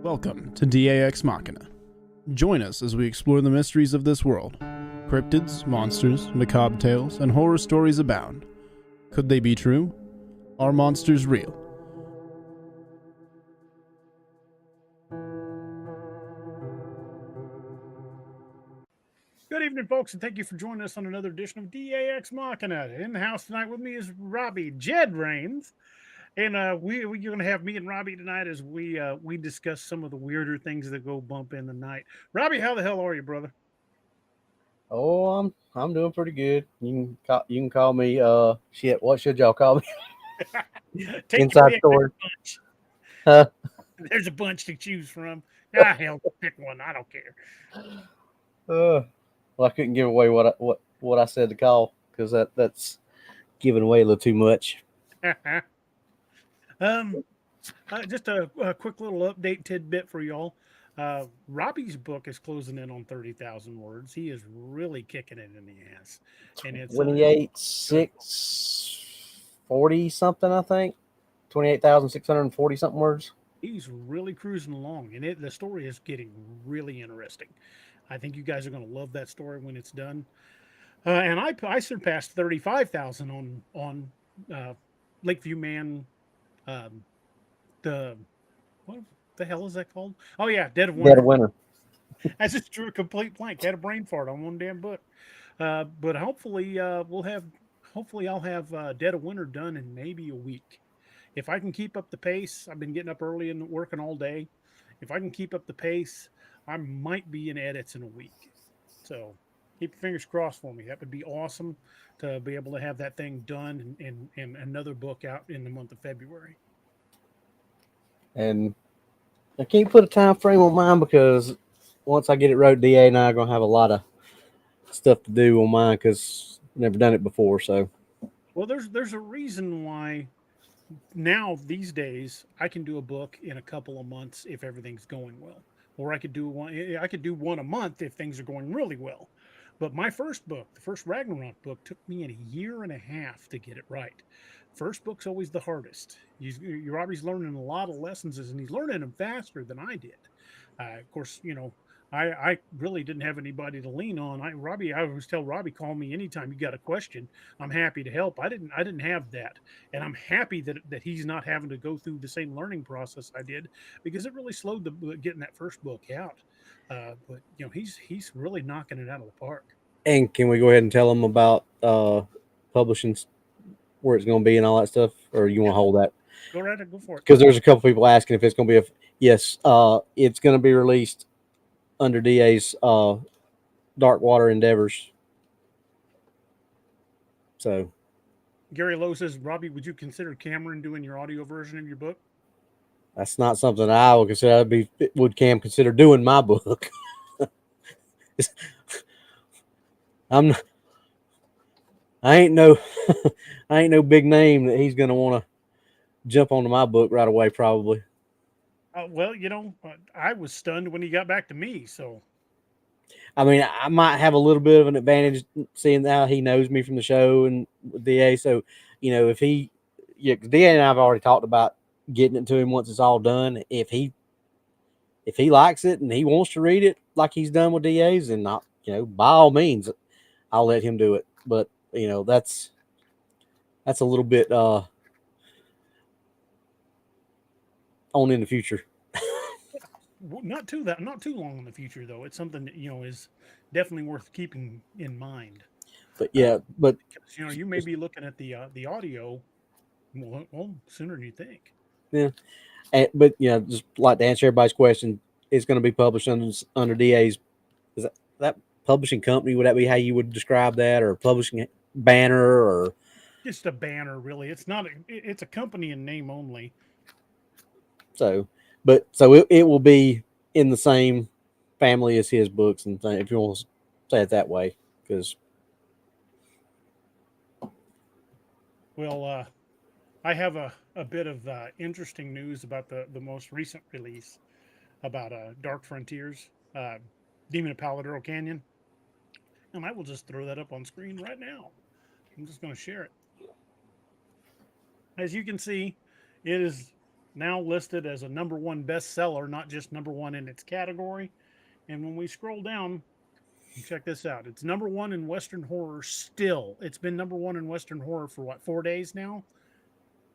Welcome to DAExMachiNation. Join us as we explore the mysteries of this world. Cryptids, monsters, macabre tales, and horror stories abound. Could they be true? Are monsters real? Good evening, folks, and thank you for joining us on another edition of DAExMachiNation. In the house tonight with me is Robbie Jed Rains. And we're going to have me and Robbie tonight as we discuss some of the weirder things that go bump in the night. Robbie, how the hell are you, brother? Oh, I'm doing pretty good. You can call me shit. What should y'all call me? Inside story. There's a bunch to choose from. Ah, hell, pick one. I don't care. Well, I couldn't give away what I said to call because that's giving away a little too much. Just a quick little update tidbit for y'all. Robbie's book is closing in on 30,000 words. He is really kicking it in the ass, and it's 28,640 something. I think 28,640 something words. He's really cruising along, and the story is getting really interesting. I think you guys are going to love that story when it's done. And I surpassed 35,000 on Lakeview Man. What the hell is that called? Oh yeah, Dead of Winter. Dead of Winter. I just drew a complete blank. Had a brain fart on one damn book. But hopefully I'll have Dead of Winter done in maybe a week. If I can keep up the pace, I've been getting up early and working all day. If I can keep up the pace, I might be in edits in a week. So keep your fingers crossed for me. That would be awesome to be able to have that thing done and another book out in the month of February. And I can't put a time frame on mine because once I get it wrote, DA and I are going to have a lot of stuff to do on mine because I've never done it before. So, well, there's a reason why now these days I can do a book in a couple of months if everything's going well, or I could do one a month if things are going really well. But my first book, the first Ragnarok book, took me a year and a half to get it right. First book's always the hardest. Robbie's learning a lot of lessons, and he's learning them faster than I did. Of course, I really didn't have anybody to lean on. I always tell Robbie, call me anytime you got a question. I'm happy to help. I didn't have that, and I'm happy that he's not having to go through the same learning process I did, because it really slowed getting that first book out. But he's really knocking it out of the park. and can we go ahead and tell them about publishing, where it's going to be and all that stuff, or you want to hold that? Go right ahead, go for it. Because there's a couple people asking if it's going to be yes. It's going to be released under DA's Dark Water Endeavors. So, Gary Lowe says, Robbie, would you consider Cameron doing your audio version of your book? that's not something I would consider. Would Cam consider doing my book? I ain't no big name that he's gonna want to jump onto my book right away. Probably. Well, I was stunned when he got back to me. So, I mean, I might have a little bit of an advantage seeing how he knows me from the show and DA. So, if he, because DA and I have already talked about getting it to him once it's all done. If he likes it and he wants to read it like he's done with DA's, and not, by all means, I'll let him do it. But that's a little bit on in the future. Not too long in the future, though. It's something that is definitely worth keeping in mind. But yeah, but you may be looking at the audio well sooner than you think. Yeah, but just like to answer everybody's question, it's going to be published under DA's. Is that publishing company? Would that be how you would describe that, or publishing banner, or just a banner? Really, it's not. It's a company in name only. So it will be in the same family as his books, and if you want to say it that way, because. Well, I have a bit of interesting news about the most recent release about Dark Frontiers, Demon of Paladuro Canyon, and I will just throw that up on screen right now. I'm just going to share it. As you can see, it is now listed as a #1 bestseller, not just #1 in its category. And when we scroll down, check this out. It's #1 in Western horror still. It's been #1 in Western horror for what, 4 days now?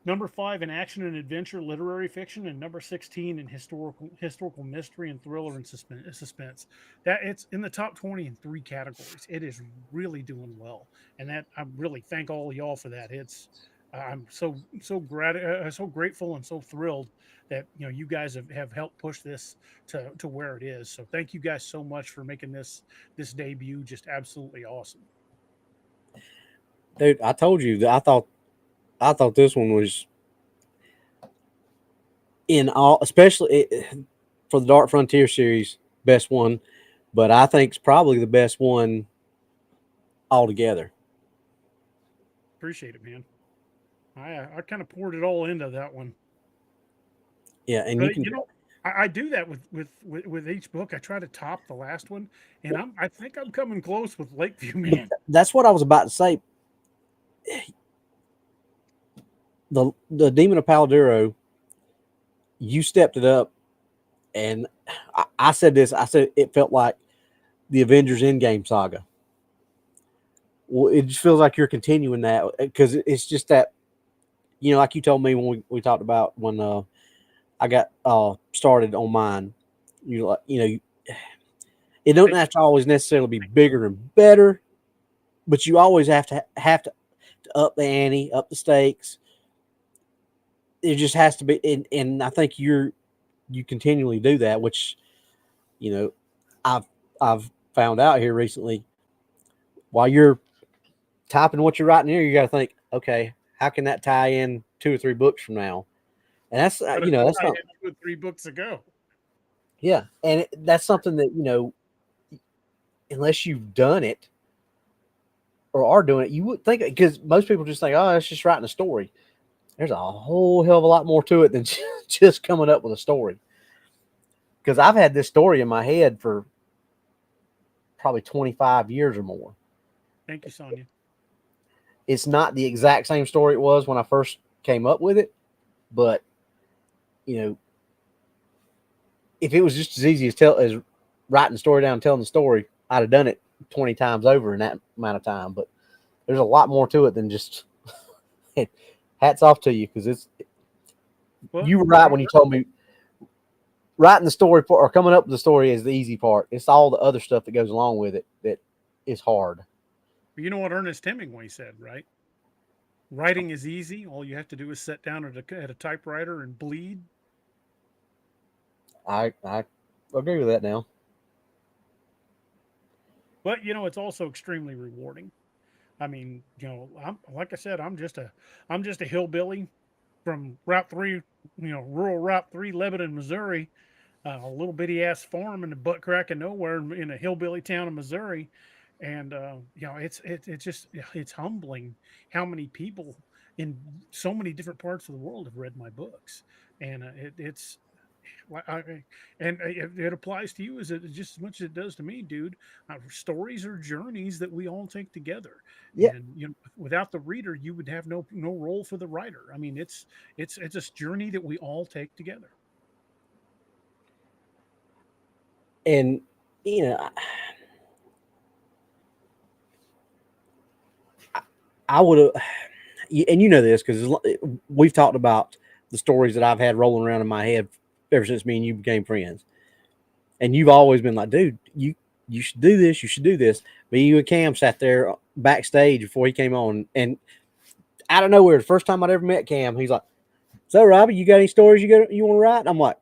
#5 in action and adventure literary fiction, and #16 in historical mystery and thriller and suspense. That it's in the top 20 in 3 categories. It is really doing well, and that I really thank all of y'all for that. It's I'm so grateful and so thrilled that you guys have helped push this to where it is. So thank you guys so much for making this debut just absolutely awesome. Dude, I told you that I thought this one was in all, especially for the Dark Frontier series, best one. But I think it's probably the best one altogether. Appreciate it, man. I kind of poured it all into that one. Yeah, and you But can. I do that with each book. I try to top the last one, and I think I'm coming close with Lakeview, man. That's what I was about to say. The Demon of Paladuro, you stepped it up, and I said this. I said it felt like the Avengers Endgame saga. Well, it just feels like you're continuing that because it's just that, like you told me when we talked about when I got started on mine. It doesn't have to always necessarily be bigger and better, but you always have to up the ante, up the stakes. It just has to be, and I think you continually do that, which I've found out here recently. While you're typing what you're writing here, you got to think, okay, how can that tie in 2 or 3 books from now? And that's that's not 2 or 3 books ago. yeah, and that's something that unless you've done it or are doing it, you would think, because most people just think, oh, it's just writing a story. There's a whole hell of a lot more to it than just coming up with a story. Because I've had this story in my head for probably 25 years or more. Thank you, Sonia. It's not the exact same story it was when I first came up with it, but if it was just as easy as writing the story down and telling the story, I'd have done it 20 times over in that amount of time. But there's a lot more to it than just hats off to you, because you were right when you told me writing the story or coming up with the story is the easy part. It's all the other stuff that goes along with it that is hard. You know what Ernest Hemingway said, right? Writing is easy. All you have to do is sit down at a typewriter and bleed. I agree with that now. But it's also extremely rewarding. I mean, like I said, I'm just a hillbilly from Route 3, rural Route 3, Lebanon, Missouri, a little bitty ass farm in the butt crack of nowhere in a hillbilly town of Missouri. And it's humbling how many people in so many different parts of the world have read my books, and it's and it applies to you just as much as it does to me, dude. Stories are journeys that we all take together. Yeah. And without the reader, you would have no role for the writer. I mean, it's a journey that we all take together. And I would have, and this because we've talked about the stories that I've had rolling around in my head ever since me and you became friends. And you've always been like, dude, you should do this. You should do this. But you and Cam sat there backstage before he came on. And out of nowhere, the first time I'd ever met Cam, he's like, so, Robbie, you got any stories you want to write? I'm like,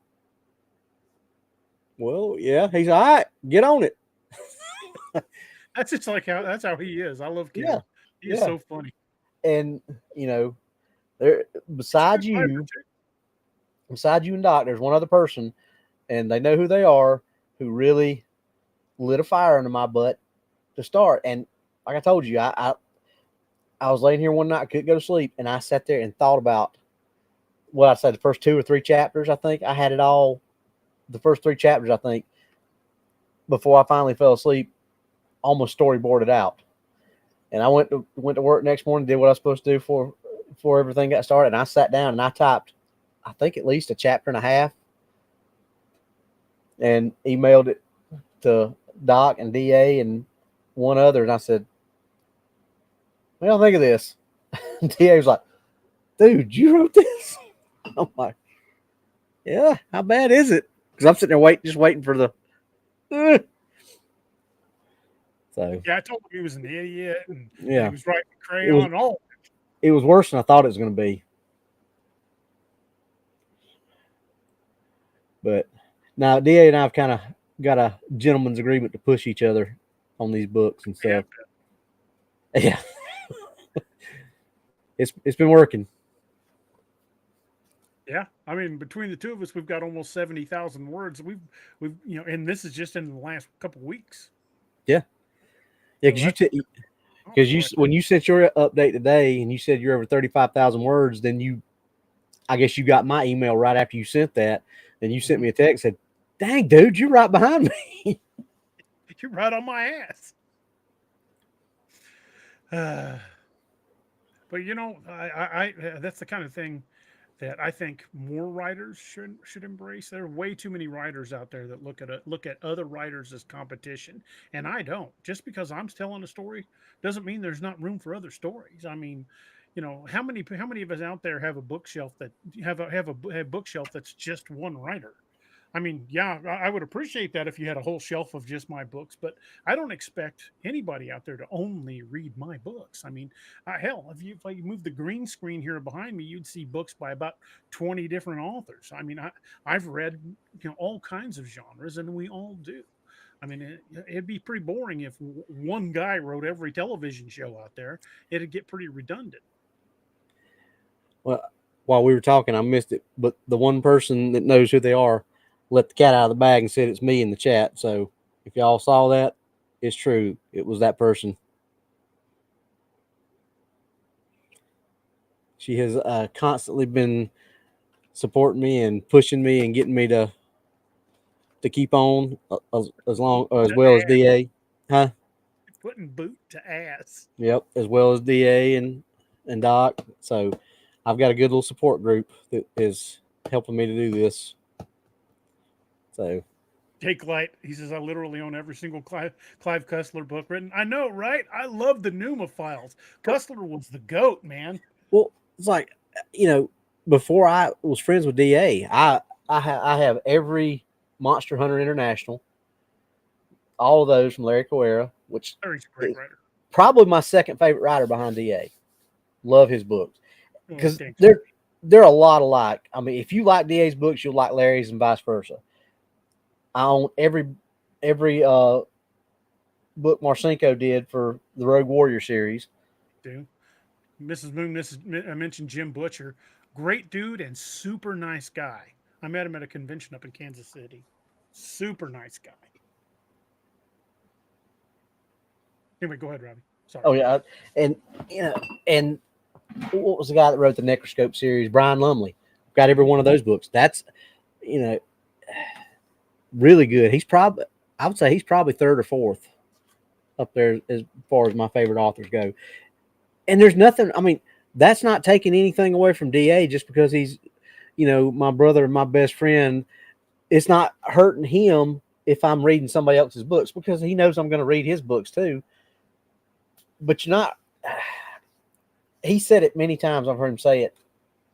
well, yeah. He's all right. Get on it. That's how he is. I love Cam. Yeah. He's so funny. And, there beside you and Doc, there's one other person, and they know who they are, who really lit a fire under my butt to start. And like I told you, I was laying here one night, I couldn't go to sleep, and I sat there and thought about what I said, the first 2 or 3 chapters. I think I had it all, the first 3 chapters, I think, before I finally fell asleep, almost storyboarded out. And I went to work next morning, did what I was supposed to do before everything got started, and I sat down and I typed I think at least a chapter and a half, and emailed it to Doc and DA and one other. And I said, "What do y'all think of this?" And DA was like, "Dude, you wrote this?" I'm like, "Yeah, how bad is it?" Because I'm sitting there just waiting for the. So Yeah, I told him he was an idiot and that yeah, he was writing it crayon was and all. it was worse than I thought it was going to be. But now DA and I've kind of got a gentleman's agreement to push each other on these books and stuff. Yeah, it's been working. Yeah, I mean, between the two of us, we've got almost 70,000 words. We've and this is just in the last couple of weeks. Yeah, yeah, So that's oh because boy. when you sent your update today and you said you're over 35,000 words, then I guess you got my email right after you sent that. Then you sent me a text and said, "Dang, dude, you're right behind me." You're right on my ass. But that's the kind of thing that I think more writers should embrace. There are way too many writers out there that look at other writers as competition, and I don't. Just because I'm telling a story doesn't mean there's not room for other stories. I mean, how many of us out there have a bookshelf that have a bookshelf that's just one writer? I mean, yeah, I would appreciate that if you had a whole shelf of just my books, but I don't expect anybody out there to only read my books. I mean, hell, if you move the green screen here behind me, you'd see books by about 20 different authors. I mean, I've read all kinds of genres, and we all do. I mean, it'd be pretty boring if one guy wrote every television show out there. It'd get pretty redundant. Well, while we were talking, I missed it, but the one person that knows who they are let the cat out of the bag and said it's me in the chat. So if y'all saw that, it's true. It was that person. She has constantly been supporting me and pushing me and getting me to keep on as long as To well as ass, DA, huh? putting boot to ass. Yep, as well as DA and Doc. So I've got a good little support group that is helping me to do this. So Jake Light, he says, I literally own every single Clive Cussler book written. I know, right? I love the Numa files. Cussler was the GOAT, man. well, it's like before I was friends with DA, I have every Monster Hunter International, all of those from Larry Coera, which Oh, he's a great is writer. probably my second favorite writer behind DA. Love his books Oh, because thanks. they're a lot alike. I mean, if you like DA's books, you'll like Larry's and vice versa. I own every book Marcinko did for the Rogue Warrior series. Dude. Mrs. Moon, I mentioned Jim Butcher. Great dude and super nice guy. I met him at a convention up in Kansas City. Super nice guy. Anyway, go ahead, Robbie. Sorry. Oh yeah, and and what was the guy that wrote the Necroscope series? Brian Lumley. Got every one of those books. That's you know really good. I would say he's probably third or fourth up there as far as my favorite authors go. And there's nothing. I mean, that's not taking anything away from DA just because he's my brother and my best friend. It's not hurting him if I'm reading somebody else's books because he knows I'm going to read his books too. But you're not. He said it many times. I've heard him say it,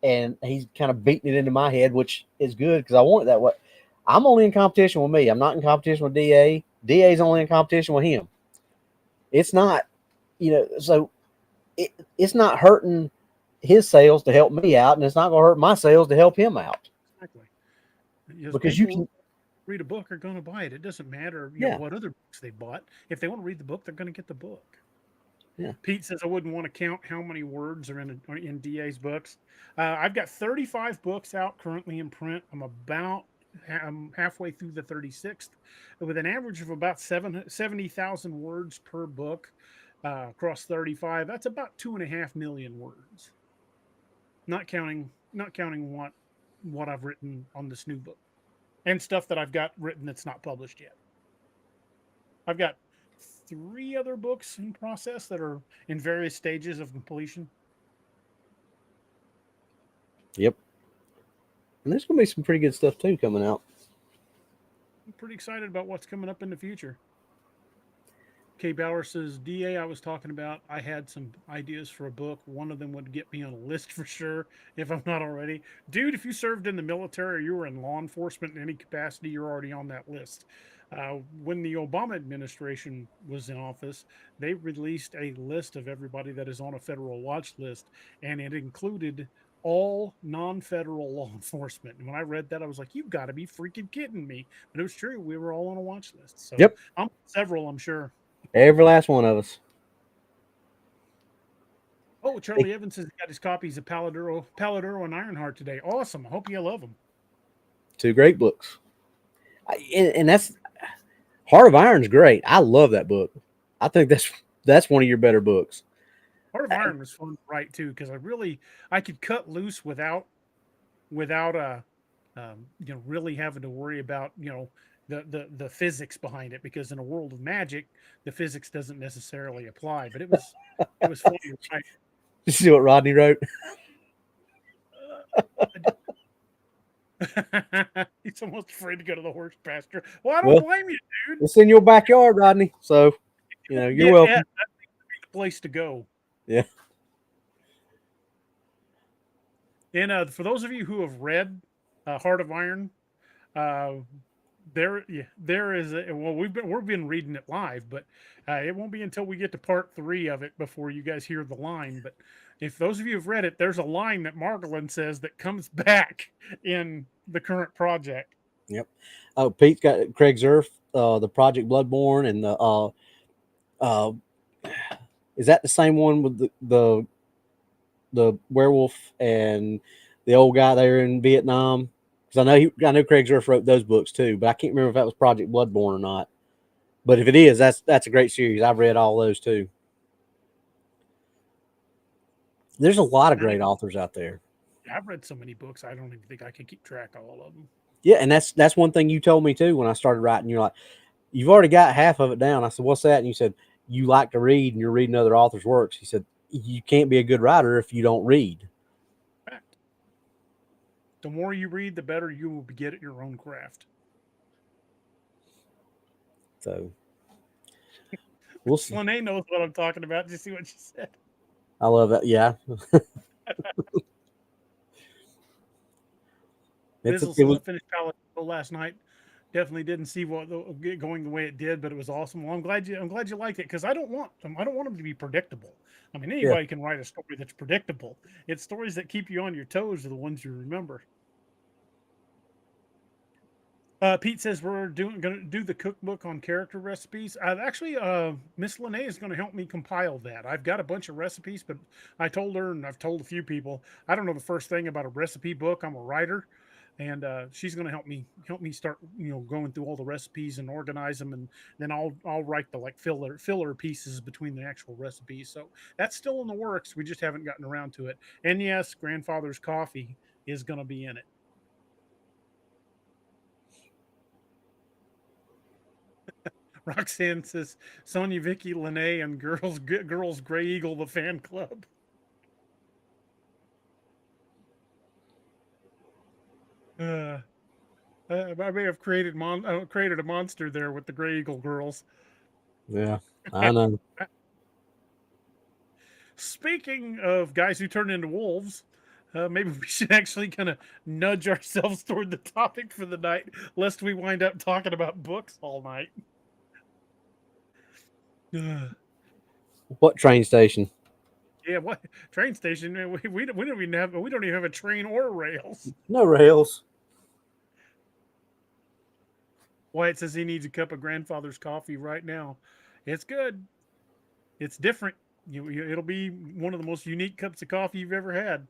and he's kind of beating it into my head, which is good because I want it that way. I'm only in competition with me. I'm not in competition with DA. DA's only in competition with him. It's not, so it's not hurting his sales to help me out, and it's not going to hurt my sales to help him out. Exactly. Because Because you people can, read a book are going to buy it. It doesn't matter, yeah, what other books they bought. If they want to read the book, they're going to get the book. yeah. Pete says I wouldn't want to count how many words are in DA's books. I've got 35 books out currently in print. I'm halfway through the 36th, with an average of about 70,000 words per book across 35. That's about 2.5 million words. Not counting what I've written on this new book and stuff that I've got written that's not published yet. I've got 3 other books in process that are in various stages of completion. Yep. And there's going to be some pretty good stuff too coming out. I'm pretty excited about what's coming up in the future. K Bauer says, DA, I was talking about, I had some ideas for a book. One of them would get me on a list for sure if I'm not already. Dude, if you served in the military or you were in law enforcement in any capacity, you're already on that list. When the Obama administration was in office, they released a list of everybody that is on a federal watch list, and it included all non-federal law enforcement. And when I read that, I was like, "You've got to be freaking kidding me!" But it was true; we were all on a watch list. So Yep. I'm several, I'm sure. Every last one of us. Oh, Charlie Evans has got his copies of Paladuro and Ironheart today. Awesome! I hope you love them. Two great books. And that's Heart of Iron's great. I love that book. I think that's one of your better books. Heart of Iron was fun to write too because I could cut loose without really having to worry about the physics behind it, because in a world of magic the physics doesn't necessarily apply. But it was fun to write. You see what Rodney wrote? He's almost afraid to go to the horse pasture. Well, I don't Well, blame you, dude. it's in your backyard, Rodney. So, you're Yeah, welcome. that's the place to go. Yeah. And for those of you who have read Heart of Iron, uh, there is well, we've been reading it live, but it won't be until we get to part 3 of it before you guys hear the line. But if those of you have read it, there's a line that Margolin says that comes back in the current project. Yep. Oh, Pete's got Craig Zerf, the Project Bloodborne, and the uh, is that the same one with the werewolf and the old guy there in Vietnam? Because I know Craig Zerf wrote those books too, but I can't remember if that was Project Bloodborne or not. But if it is, that's a great series. I've read all those too. There's a lot of great authors out there. I've read so many books, I don't even think I can keep track of all of them. Yeah, and that's one thing you told me too when I started writing. You're like, you've already got half of it down. I said, what's that? And you said, you like to read and you're reading other authors' works. He said, you can't be a good writer if you don't read. Fact. The more you read, the better you will get at your own craft. So we'll see. Lene knows what I'm talking about. Did you see what she said? I love that. Yeah. Bizzle It says was, I finished Paladino last night. Definitely didn't see what going the way it did, but it was awesome. Well, I'm glad you liked it, because I don't want them to be predictable. I mean, yeah. anybody can write a story that's predictable. It's stories that keep you on your toes are the ones you remember. Pete says we're going to do the cookbook on character recipes. Actually, Miss Lene is going to help me compile that. I've got a bunch of recipes, but I told her, and I've told a few people, I don't know the first thing about a recipe book. I'm a writer, and she's going to help me start going through all the recipes and organize them, and then I'll write the like filler pieces between the actual recipes. So that's still in the works. We just haven't gotten around to it. And yes, grandfather's coffee is going to be in it. Roxanne says Sonia, Vicky, Lene, and girls Gray Eagle, the fan club. Uh, I may have created a monster there with the Gray Eagle girls. Yeah, I know. Speaking of guys who turn into wolves, maybe we should actually kind of nudge ourselves toward the topic for the night, lest we wind up talking about books all night. What train station? Yeah, what train station? We don't even have a train or rails. No rails. Wyatt says he needs a cup of grandfather's coffee right now. It's good. It's different. It'll be one of the most unique cups of coffee you've ever had.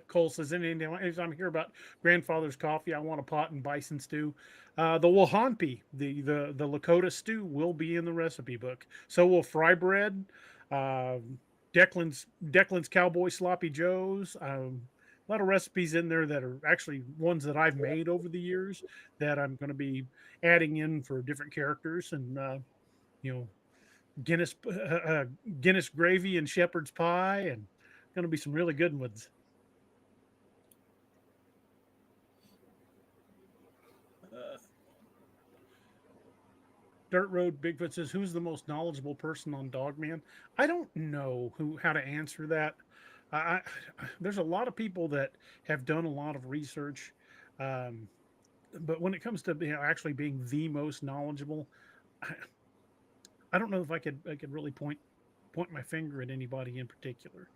Cole says, anytime I hear about grandfather's coffee, I want a pot and bison stew. The Wahanpi, the Lakota stew, will be in the recipe book. So will fry bread, uh, Declan's Cowboy Sloppy Joes. A lot of recipes in there that are actually ones that I've made over the years that I'm going to be adding in for different characters, and you know Guinness Guinness gravy and shepherd's pie, and Going to be some really good ones. Uh, Dirt Road Bigfoot says, "Who's the most knowledgeable person on Dogman?" I don't know how to answer that. I there's a lot of people that have done a lot of research, um, but when it comes to actually being the most knowledgeable, I, I don't know if I could really point my finger at anybody in particular.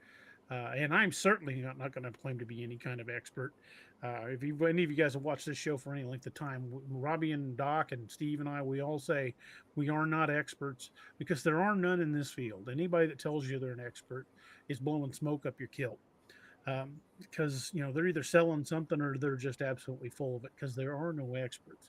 And I'm certainly not going to claim to be any kind of expert. If any of you guys have watched this show for any length of time, Robbie and Doc and Steve and I, we all say we are not experts because there are none in this field. Anybody that tells you they're an expert is blowing smoke up your kilt. Because they're either selling something or they're just absolutely full of it because there are no experts.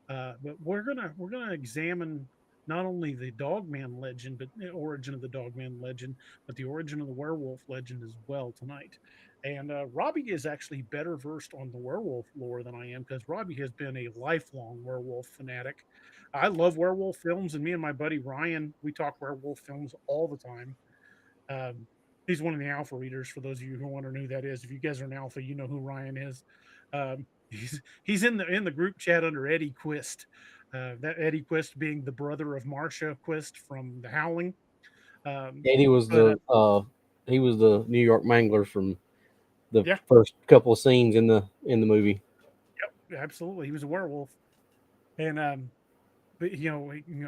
But we're gonna examine not only the Dogman legend, but the origin of the Dogman legend, but the origin of the werewolf legend as well tonight. And Robbie is actually better versed on the werewolf lore than I am because Robbie has been a lifelong werewolf fanatic. I love werewolf films, and me and my buddy Ryan, we talk werewolf films all the time. Um, he's one of the alpha readers. For those of you who wonder who that is, if you guys are an alpha, you know who Ryan is. He's in the group chat under Eddie Quist. That Eddie Quist being the brother of Marcia Quist from The Howling. And But he was the New York Mangler from the Yeah, first couple of scenes in the movie. yep, absolutely, he was a werewolf. And but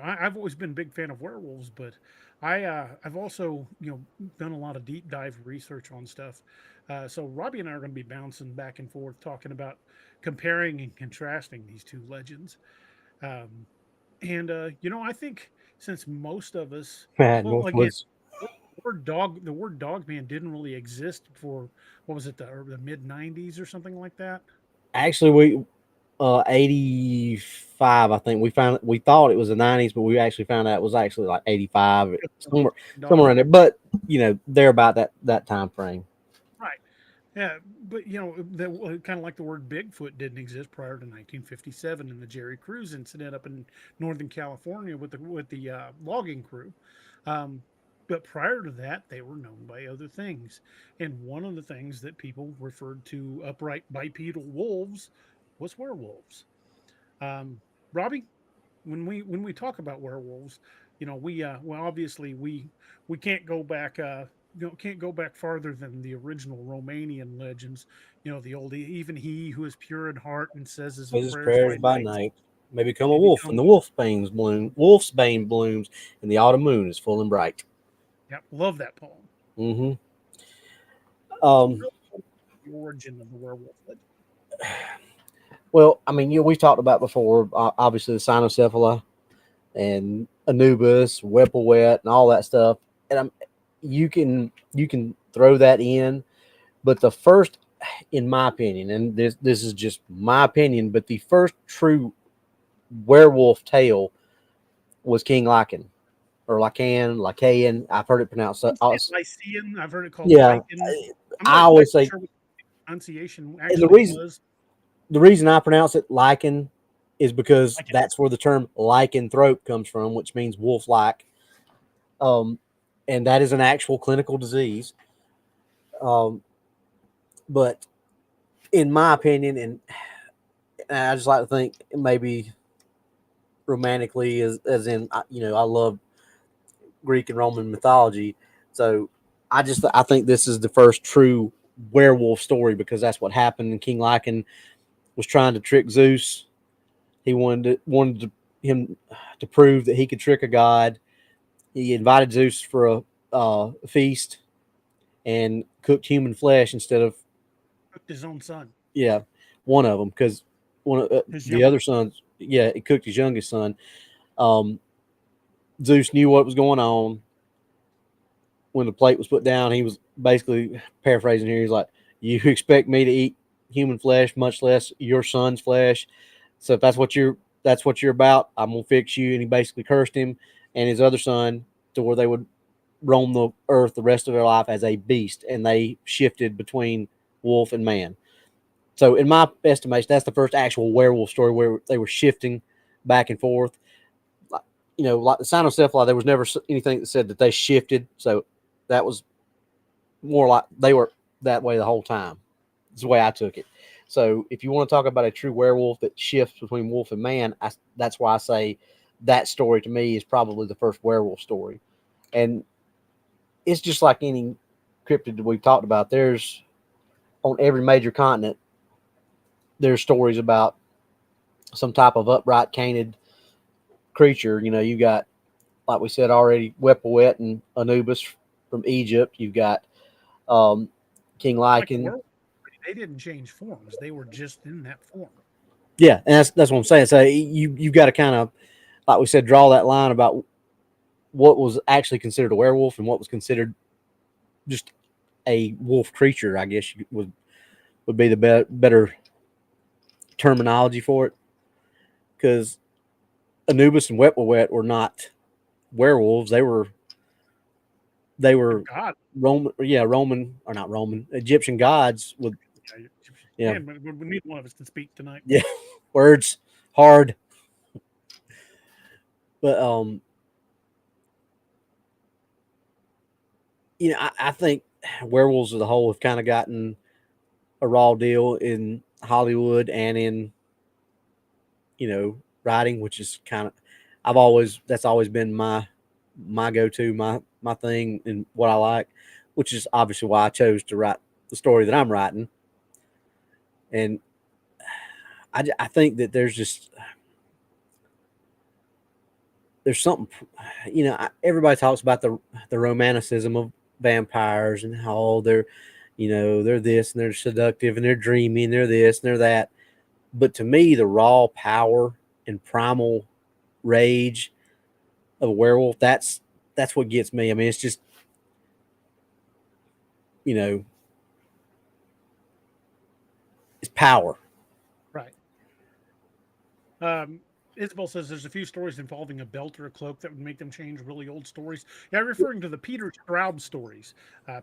I've always been a big fan of werewolves, but I've also done a lot of deep dive research on stuff. So Robbie and I are going to be bouncing back and forth talking about comparing and contrasting these two legends. Um, and I think since most of us, well, again, Northwoods. the word dog man didn't really exist before, what was it, the mid '90s or something like that. Actually, we 85. I think we thought it was the 90s, but we actually found out it was actually like 85, somewhere Dog, around there. But they're about that time frame. right. Yeah, but kind of like the word Bigfoot didn't exist prior to 1957 and the Jerry Crews incident up in Northern California with the logging crew. Um, but prior to that, they were known by other things, and one of the things that people referred to upright bipedal wolves was werewolves. Um, Robbie, when we talk about werewolves, we well obviously we can't go back can't go back farther than the original Romanian legends. The old even he who is pure in heart and says his Says his prayers prayers by by night night may become a may wolf, become and the wolf's bane blooms, and the autumn moon is full and bright. yeah, love that poem. hmm So Um, really the origin of the werewolf legend. well, I mean, we've talked about before, obviously the cynocephala and Anubis, Whipplewet, and all that stuff. And you can throw that in, but the first, in my opinion, and this is just my opinion, but the first true werewolf tale was King Lycan or Lycan. I've heard it pronounced. Some say Lycian, I've heard it called Yeah, lichen. I'm not I always exactly say, sure what the pronunciation and the actually reason was. the reason I pronounce it Lycan is because Lichen. that's where the term lycanthrope comes from, which means wolf-like. Um, and that is an actual clinical disease. Um, but in my opinion, and I just like to think maybe romantically, as in I love Greek and Roman mythology, so I think this is the first true werewolf story because that's what happened. And King Lycan was trying to trick Zeus. He him to prove that he could trick a god. He invited Zeus for a feast and cooked human flesh instead of Cooked his own son, yeah, one of them because one of his the young. other sons, yeah, he cooked his youngest son. Um, Zeus knew what was going on when the plate was put down. He was basically paraphrasing here. He's like, "You expect me to eat human flesh, much less your son's flesh. So if that's what you're about, I'm gonna fix you." And he basically cursed him and his other son to where they would roam the earth the rest of their life as a beast, and they shifted between wolf and man. So, in my estimation, that's the first actual werewolf story where they were shifting back and forth. Like, like the cynocephala, there was never anything that said that they shifted. So, that was more like they were that way the whole time. That's the way I took it. So if you want to talk about a true werewolf that shifts between wolf and man, that's why I say that story to me is probably the first werewolf story. And it's just like any cryptid that we've talked about. There's on every major continent, there's stories about some type of upright canid creature. You know, you got, like we said already, Wepawet and Anubis from Egypt. You've got King Like the Lycan. werewolf, they didn't change forms; they were just in that form. Yeah, and that's what I'm saying. So you've got to kind of, like we said, draw that line about what was actually considered a werewolf and what was considered just a wolf creature. I guess would be the better terminology for it, because Anubis and Wepawet were not werewolves. They were God, Roman or not Roman, Egyptian gods with man, we need one of us to speak tonight. yeah words hard, but you know, I think werewolves as a whole have kind of gotten a raw deal in Hollywood and in, you know, writing, which is kind of, that's always been my go-to, my thing and what I like, which is obviously why I chose to write the story that I'm writing. And I think that there's something, you know, everybody talks about the romanticism of vampires and how they're, you know, they're this and they're seductive and they're dreamy and they're this and they're that. But to me, the raw power and primal rage of a werewolf, that's what gets me. I mean, it's just, you know, it's power. Right. Isabel says there's a few stories involving a belt or a cloak that would make them change really old stories. Yeah, referring to the Peter Straub stories.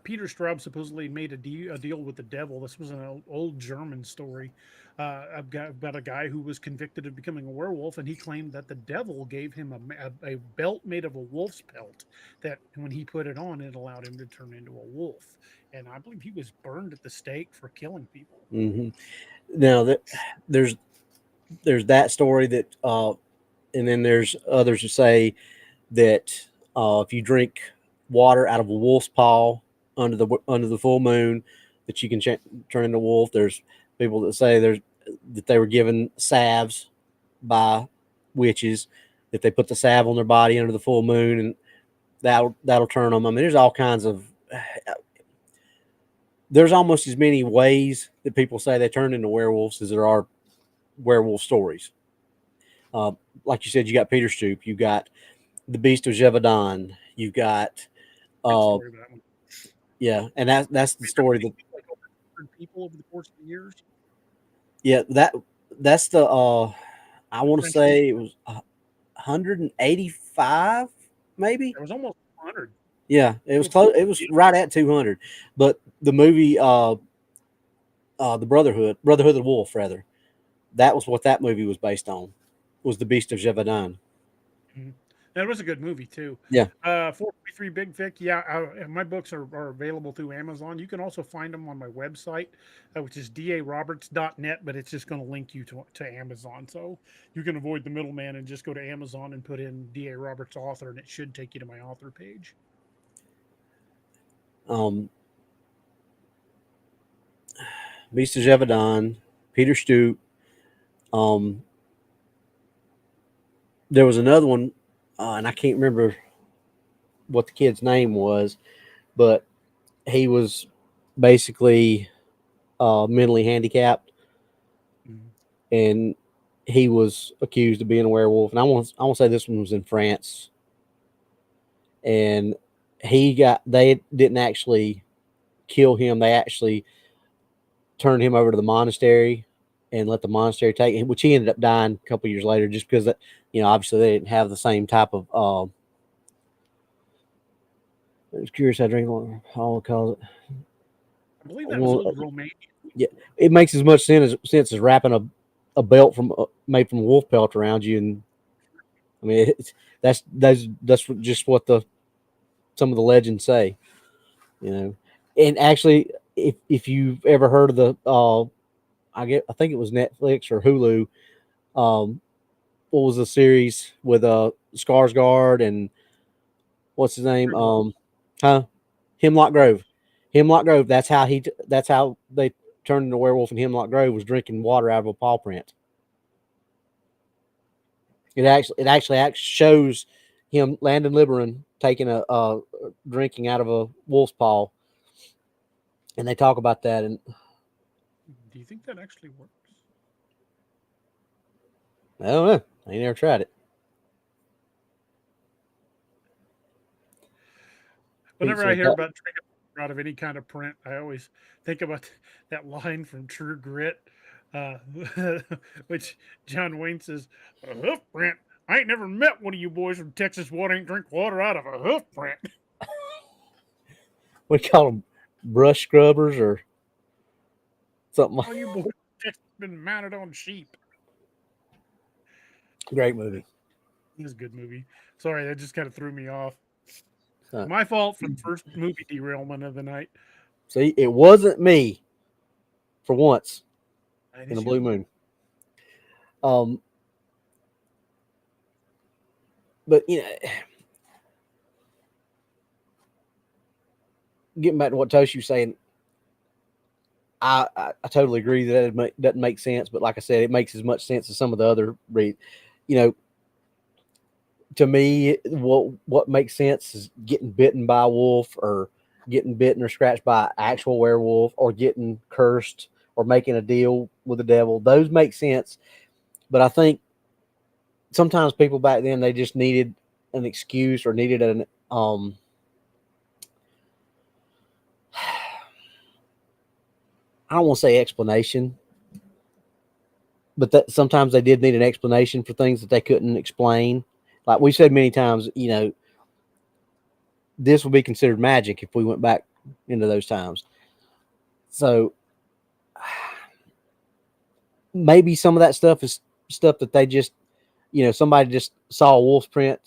Peter Straub supposedly made a deal with the devil. This was an old German story about a guy who was convicted of becoming a werewolf, and he claimed that the devil gave him a belt made of a wolf's pelt that when he put it on, it allowed him to turn into a wolf. And I believe he was burned at the stake for killing people. Mm-hmm. Now there's that story that, and then there's others who say that if you drink water out of a wolf's paw under the full moon, that you can turn into a wolf. There's people that say that they were given salves by witches, that they put the salve on their body under the full moon, and that'll turn them. I mean, there's all kinds of. There's almost as many ways that people say they turn into werewolves as there are werewolf stories. Like you said, you got Peter Stroop, you got the Beast of Gévaudan, you got Story about that one. yeah, and that's the story that Like over 100 people over the course of the years. yeah that's the I want to say it was 185 maybe. It was almost 100. Yeah, it was close. It was right at 200. But the movie the Brotherhood of the Wolf, rather, that was what that movie was based on, was the Beast of Gévaudan. Mm-hmm. That was a good movie too. Yeah. 443 Big Vic. Yeah, my books are available through Amazon. You can also find them on my website, which is DAEroberts.net, but it's just going to link you to Amazon. So you can avoid the middleman and just go to Amazon and put in DA Roberts author, and it should take you to my author page. Beast of Gévaudan, Peter Stoop. There was another one, and I can't remember what the kid's name was, but he was basically mentally handicapped, and he was accused of being a werewolf. And I want to say this one was in France, and they didn't actually kill him. They actually turned him over to the monastery and let the monastery take him, which he ended up dying a couple years later, just because that, you know, obviously they didn't have the same type of. I was curious. I drink all call it. I believe that was old Romanian. Yeah, it makes as much sense as wrapping a belt made from wolf pelt around you, and I mean that's just what some of the legends say, you know. And actually, if you've ever heard of the I think it was Netflix or Hulu. What was the series with Skarsgård and what's his name? Huh? Hemlock Grove. Hemlock Grove. That's how they turned into a werewolf in Hemlock Grove, was drinking water out of a paw print. It actually shows him, Landon Liberan, taking a drinking out of a wolf's paw, and they talk about that. And Do you think that actually works? I don't know. I ain't never tried it. Whenever I hear about drinking out of any kind of print, I always think about that line from True Grit, uh, which John Wayne says, "A hoof print. I ain't never met one of you boys from Texas what ain't drink water out of a hoof print." We call them brush scrubbers or something. All you boys from Texas been mounted on sheep. Great movie. It was a good movie. Sorry, that just kind of threw me off. Huh. My fault for the first movie derailment of the night. See, it wasn't me for once in a blue moon. But getting back to what Toshi was saying, I totally agree that it doesn't make sense. But like I said, it makes as much sense as some of the other to me, what makes sense is getting bitten by a wolf, or getting bitten or scratched by an actual werewolf, or getting cursed, or making a deal with the devil. Those make sense. But I think sometimes people back then, they just needed an excuse, or needed an I don't want to say explanation, but that sometimes they did need an explanation for things that they couldn't explain. Like we said many times, this would be considered magic if we went back into those times. So maybe some of that stuff is stuff that they just, somebody just saw a wolf's print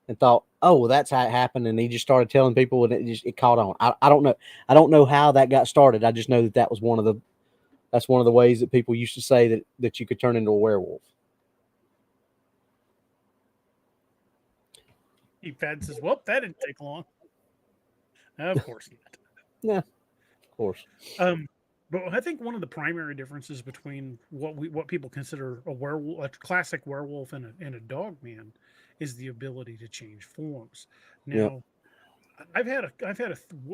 and thought, oh, well, that's how it happened. And he just started telling people, and it caught on. I don't know. I don't know how that got started. I just know that was one of the ways that people used to say that you could turn into a werewolf. Fad says, "Well, that didn't take long." Of course not. Yeah, of course. But I think one of the primary differences between what people consider a werewolf, a classic werewolf, and a dogman, is the ability to change forms. Yep. Now, I've had a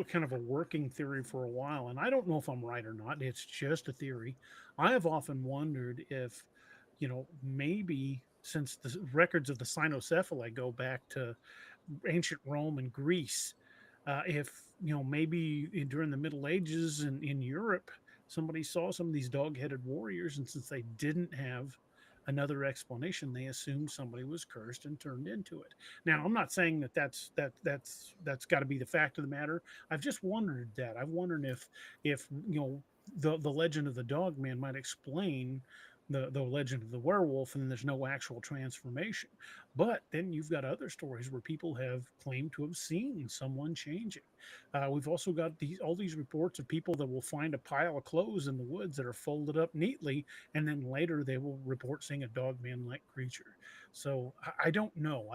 kind of a working theory for a while, and I don't know if I'm right or not. It's just a theory. I have often wondered if, maybe since the records of the cynocephali go back to ancient Rome and Greece, if maybe during the Middle Ages in Europe, somebody saw some of these dog-headed warriors, and since they didn't have another explanation, they assumed somebody was cursed and turned into it. Now, I'm not saying that's got to be the fact of the matter. I've just wondered that. I've wondered if the legend of the dog man might explain the legend of the werewolf, and then there's no actual transformation. But then you've got other stories where people have claimed to have seen someone changing. We've also got all these reports of people that will find a pile of clothes in the woods that are folded up neatly, and then later they will report seeing a dog man like creature. So I don't know.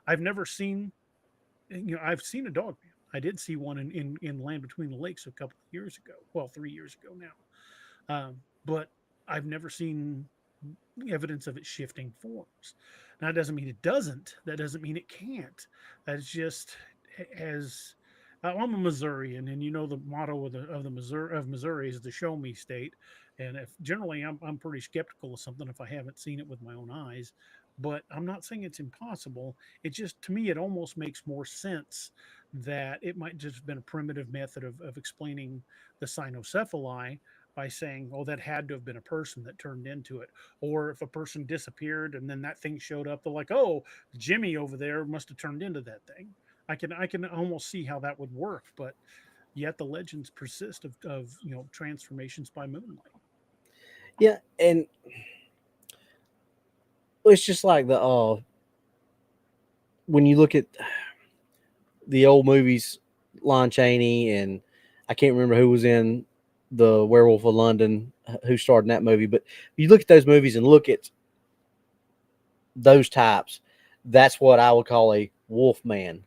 I've never seen. I've seen a dog man. I did see one in Land Between the Lakes a couple of years ago. Well, 3 years ago now. But I've never seen evidence of it shifting forms. Now, that doesn't mean it doesn't. That doesn't mean it can't. That's just as I'm a Missourian, and the motto of Missouri is the "Show Me State." And if generally I'm pretty skeptical of something if I haven't seen it with my own eyes. But I'm not saying it's impossible. It just, to me, it almost makes more sense that it might just have been a primitive method of explaining the cynocephali by saying, oh, that had to have been a person that turned into it. Or if a person disappeared and then that thing showed up, they're like, oh, Jimmy over there must have turned into that thing. I can almost see how that would work, but yet the legends persist of transformations by moonlight. Yeah, and it's just like when you look at the old movies Lon Chaney, and I can't remember who was in the Werewolf of London, who starred in that movie. But you look at those movies and look at those types, that's what I would call a wolf man.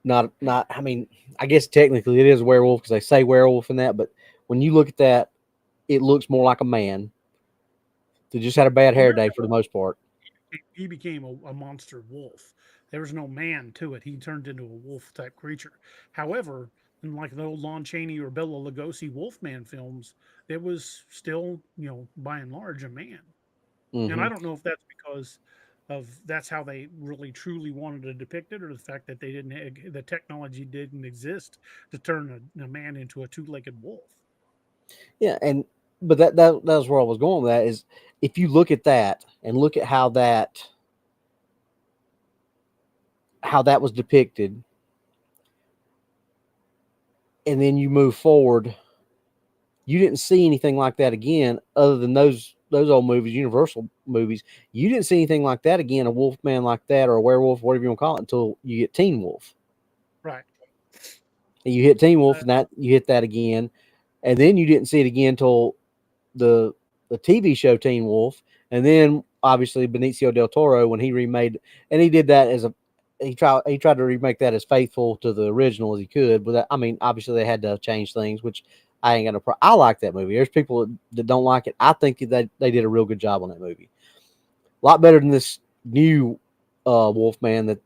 Not. I mean, I guess technically it is a werewolf because they say werewolf in that, but when you look at that, it looks more like a man that just had a bad Well, hair day for the most part. he became a monster wolf. There was no man to it. He turned into a wolf type creature. However, in like the old Lon Chaney or Bela Lugosi Wolfman films, it was still, by and large, a man. And Mm-hmm. I don't know if that's because of that's how they really truly wanted to depict it, or the fact that they didn't the technology didn't exist to turn a man into a two-legged wolf. Yeah, and but that was where I was going with that is if you look at that and look at how that was depicted, and then you move forward, you didn't see anything like that again, other than those old movies, Universal movies. You didn't see anything like that again, a wolf man like that, or a werewolf, whatever you want to call it, until you get Teen Wolf. Right. And you hit Teen Wolf, Uh, and that you hit that again, and then you didn't see it again until the the TV show Teen Wolf, and then obviously Benicio del Toro when he remade, and he did that as a he tried to remake that as faithful to the original as he could. But that, I mean, obviously they had to change things, which I ain't got no problem. I like that movie. There's people that don't like it. I think that they did a real good job on that movie. A lot better than this new Wolfman that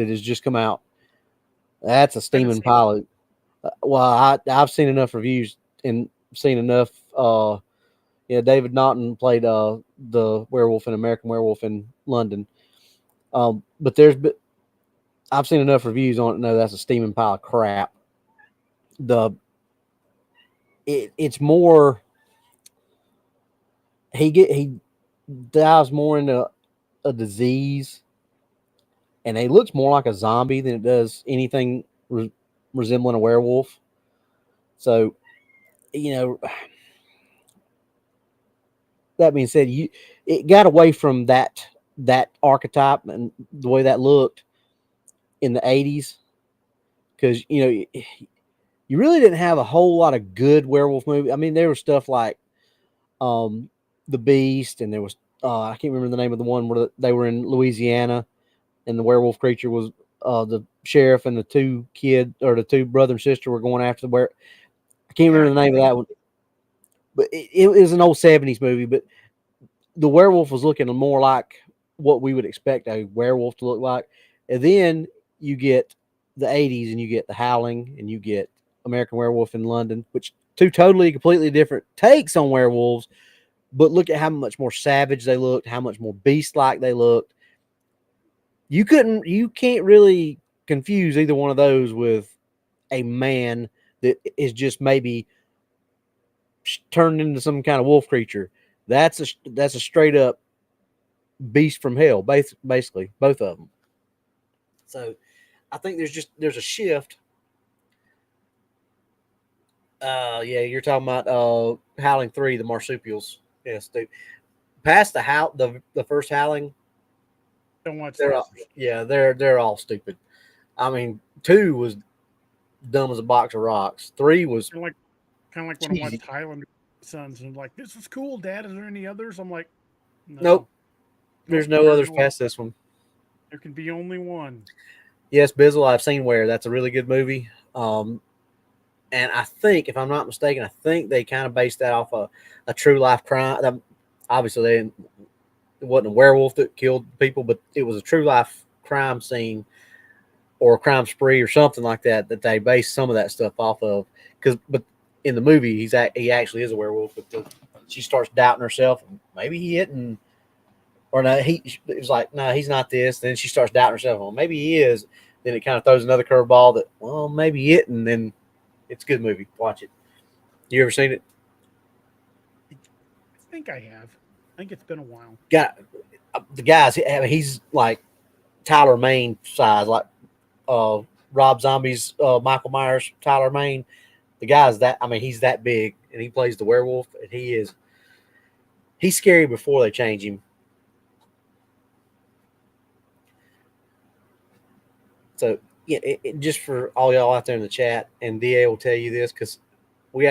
has just come out. That's a I haven't steaming seen it. pilot. Well, I've seen enough reviews and seen enough. Yeah, David Naughton played the werewolf in American Werewolf in London. But I've seen enough reviews on it to know that's a steaming pile of crap. The it's more he dives more into a disease, and he looks more like a zombie than it does anything resembling a werewolf. So, you know, that being said, it got away from that archetype and the way that looked in the 80s because you really didn't have a whole lot of good werewolf movies. I mean, there was stuff like um, The Beast, and there was I can't remember the name of the one where they were in Louisiana, and the werewolf creature was the sheriff and the two brother and sister were going after the were. I can't Yeah, I remember the can't name of think. that one, but it was an old '70s movie. But the werewolf was looking more like what we would expect a werewolf to look like, and then you get the '80s, and you get The Howling, and you get American Werewolf in London, which two totally completely different takes on werewolves. But look at how much more savage they looked, how much more beast-like they looked. You can't really confuse either one of those with a man that is just maybe turned into some kind of wolf creature. That's a straight up beast from hell, basically both of them. So I think there's a shift. Yeah, you're talking about Howling 3, the marsupials. Yes, dude. Past the first Howling, Don't watch those. they're all stupid. I mean, 2 was dumb as a box of rocks. 3 was Kind of like, kind of like when I cheesy. watched Highlander Sons and like, this is cool, Dad. Is there any others? I'm like, Nope, no, there's nope. no There can others only past this one. there can be only one. Yes, Bizzle, I've seen Where. That's a really good movie. And I think, if I'm not mistaken, I think they kind of based that off a true life crime. Obviously, it wasn't a werewolf that killed people, but it was a true life crime scene or a crime spree or something like that they based some of that stuff off of. But in the movie, he actually is a werewolf. But she starts doubting herself. Maybe he isn't, or no, it was like, no, he's not this. Then she starts doubting herself. Well, maybe he is. Then it kind of throws another curveball that, well, maybe he isn't. And then it's a good movie. Watch it. You ever seen it? I think I have. I think it's been a while. Got the guys. He's like Tyler Maine size, like uh, Rob Zombie's Michael Myers, Tyler Maine. The guy's that. I mean, he's that big, and he plays the werewolf, and he's scary before they change him. So yeah, just for all y'all out there in the chat, and DA will tell you this because he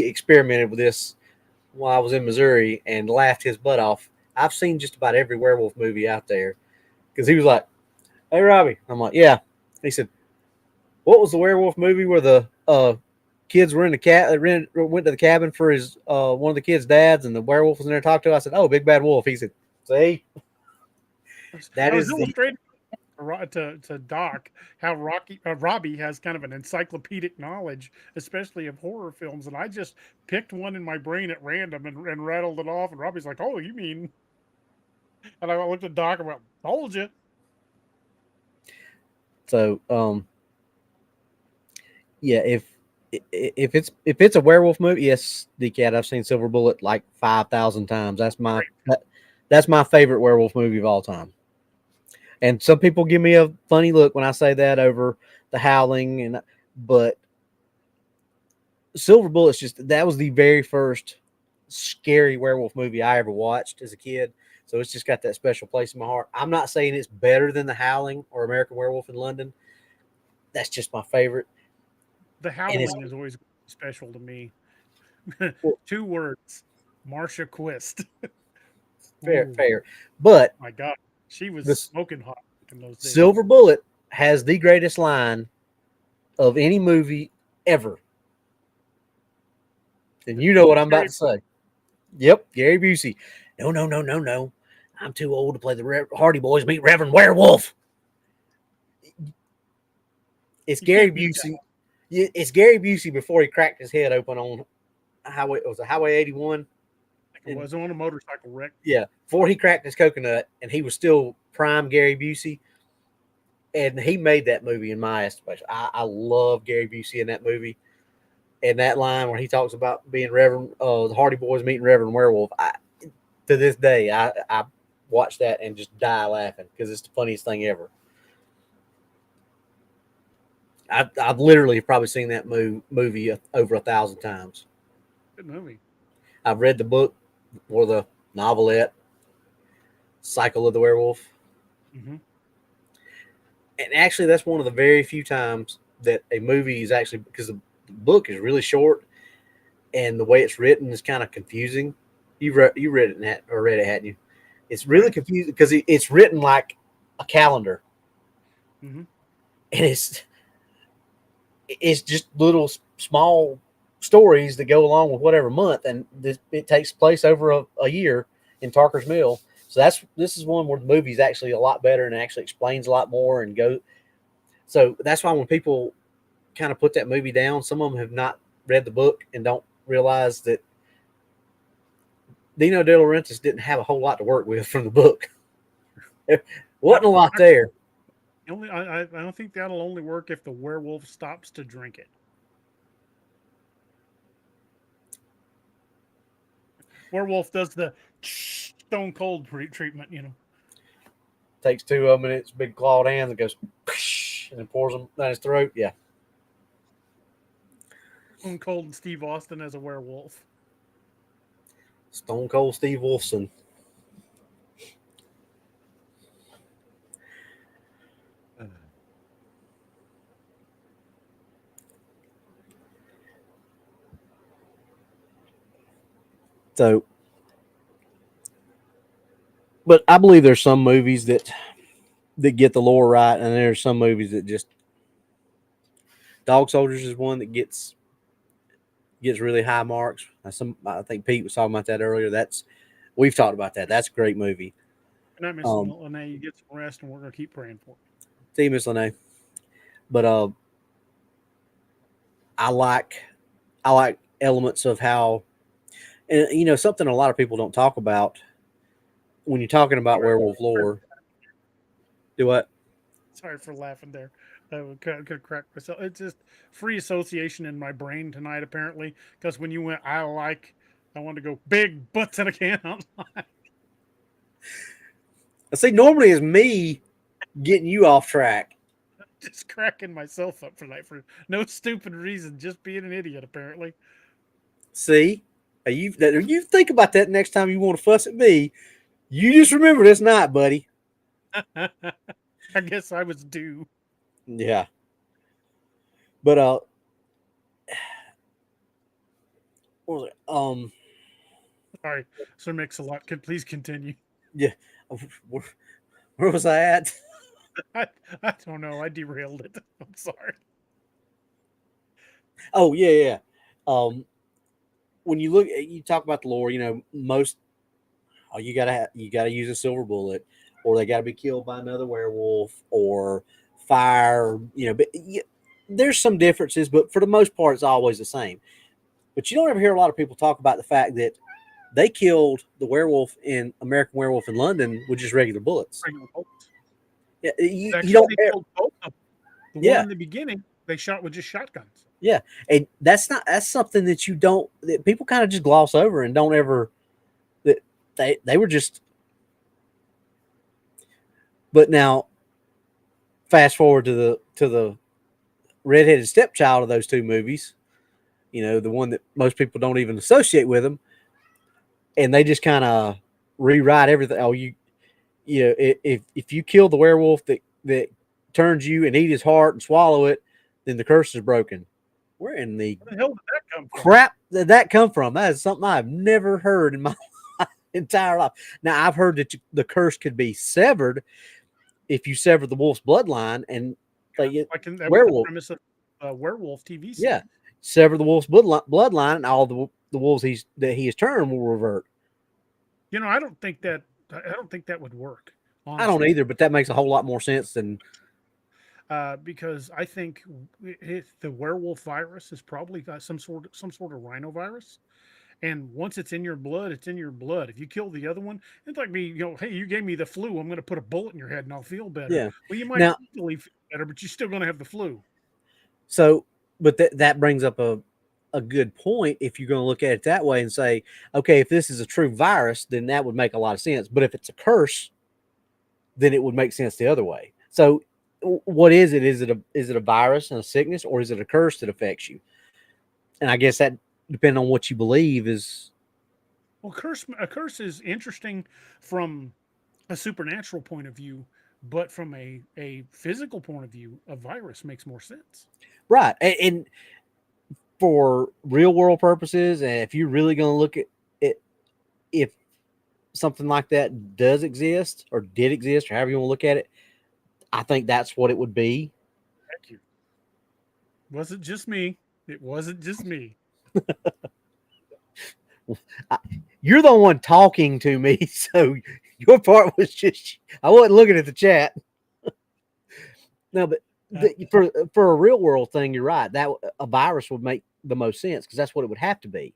experimented with this while I was in Missouri and laughed his butt off. I've seen just about every werewolf movie out there because he was like, "Hey, Robbie," I'm like, "Yeah." He said, "What was the werewolf movie where the kids were in the went to the cabin for his one of the kids' dads, and the werewolf was in there to talk to?" I said, "Oh, Big Bad Wolf." He said, "See, that I was is the illustrating to Doc how Robbie has kind of an encyclopedic knowledge, especially of horror films, and I just picked one in my brain at random and rattled it off. And Robbie's like, "Oh, you mean?" And I looked at Doc and went, "Told you." so." Yeah, if it's a werewolf movie, yes, the cat I've seen Silver Bullet like 5,000 times. That's my favorite werewolf movie of all time. And some people give me a funny look when I say that over The Howling, but Silver Bullet's just that was the very first scary werewolf movie I ever watched as a kid. So it's just got that special place in my heart. I'm not saying it's better than The Howling or American Werewolf in London. That's just my favorite. The And it's Howling is always special to me. well, 2 words, Marcia Quist. fair, Ooh, fair. But my God, she was the smoking hot in those days. Silver Bullet has the greatest line of any movie ever. And you know what I'm about Gary, to say. Yep, Gary Busey. No, no, no, no, no. I'm too old to play the Hardy Boys meet Reverend Werewolf. It's you Gary can't beat that. Busey. It's Gary Busey before he cracked his head open on highway. It was a Highway 81. It was on a motorcycle wreck. Yeah, before he cracked his coconut, and he was still prime Gary Busey, and he made that movie in my estimation. I love Gary Busey in that movie, and that line where he talks about being Reverend, the Hardy Boys meeting Reverend Werewolf. To this day, I watch that and just die laughing because it's the funniest thing ever. I've literally probably seen that movie over 1,000 times. Good movie. I've read the book or the novelette, Cycle of the Werewolf. Hmm. And actually, that's one of the very few times that a movie is actually because the book is really short and the way it's written is kind of confusing. You read it or read it, hadn't you? It's really Right. confusing because it's written like a calendar, Hmm. and it's just little small stories that go along with whatever month, and it takes place over a year in Tarker's Mill. So this is one where the movie is actually a lot better and actually explains a lot more and go. So that's why when people kind of put that movie down, some of them have not read the book and don't realize that Dino De Laurentiis didn't have a whole lot to work with from the book. There I, wasn't a lot there. I don't think that'll only work if the werewolf stops to drink it. Werewolf does the stone cold treatment, you know. Takes two of them in its big clawed hands and goes, and then pours them down his throat. Yeah. Stone Cold and Steve Austin as a werewolf. Stone Cold Steve Wolfson. So, but I believe there's some movies that get the lore right, and there's some movies that just Dog Soldiers is one that gets really high marks. I think Pete was talking about that earlier. We've talked about that. That's a great movie. And I miss Lene. You get some rest, and we're gonna keep praying for you. See you, Miss Lene. But I like elements of how, and something a lot of people don't talk about when you're talking about werewolf lore. Do what? Sorry for laughing there. I could crack myself. It's just free association in my brain tonight, apparently. Because when you went, I want to go big butts in a can. See, normally it's me getting you off track. Just cracking myself up for for no stupid reason, just being an idiot, apparently. See, you think about that next time you want to fuss at me. You just remember this night, buddy. I guess I was due. Yeah. But what was it? Sorry, Sir Mix-a-Lot. Could please continue. Yeah. Where, where was I at? I, I don't know. I derailed it. I'm sorry. Oh yeah, yeah. When you look, you talk about the lore. Most you gotta use a silver bullet, or they gotta be killed by another werewolf, or fire. But there's some differences, but for the most part, it's always the same. But you don't ever hear a lot of people talk about the fact that they killed the werewolf in American Werewolf in London with just regular bullets. Regular bullets. Yeah, you Actually, don't. they killed both of them. The one Yeah, in the beginning, they shot with just shotguns. yeah, and that's something that you don't that people kind of just gloss over and don't ever that they were just. But now, fast forward to the redheaded stepchild of those two movies. The one that most people don't even associate with him, and they just kind of rewrite everything. Oh, if you kill the werewolf that turns you and eat his heart and swallow it, then the curse is broken. Where in the Where the hell did that come from? crap did that come from? That is something I've never heard in my entire life. Now I've heard that the curse could be severed if you sever the wolf's bloodline and like That was the werewolf. premise of Werewolf TV series. Yeah, sever the wolf's bloodline, and all the wolves that he has turned will revert. I don't think that would work. Honestly. I don't either, but that makes a whole lot more sense than because I think the werewolf virus is probably got some sort of rhinovirus, and once it's in your blood, it's in your blood. If you kill the other one, it's like me, hey, you gave me the flu, I'm going to put a bullet in your head and I'll feel better. yeah. Well, you might Now, feel better, but you're still going to have the flu. So, but that brings up a good point if you're going to look at it that way and say, okay, if this is a true virus, then that would make a lot of sense. But if it's a curse, then it would make sense the other way. So, what is it? Is it a virus and a sickness, or is it a curse that affects you? And I guess that, depending on what you believe, is Well, a curse is interesting from a supernatural point of view, but from a physical point of view, a virus makes more sense. right. And for real world purposes, and if you're really going to look at it, if something like that does exist or did exist, or however you want to look at it, I think that's what it would be. Thank you. Wasn't just me. It wasn't just me. You're the one talking to me, so your part was just I wasn't looking at the chat. No, but for a real world thing, you're right. That a virus would make the most sense because that's what it would have to be.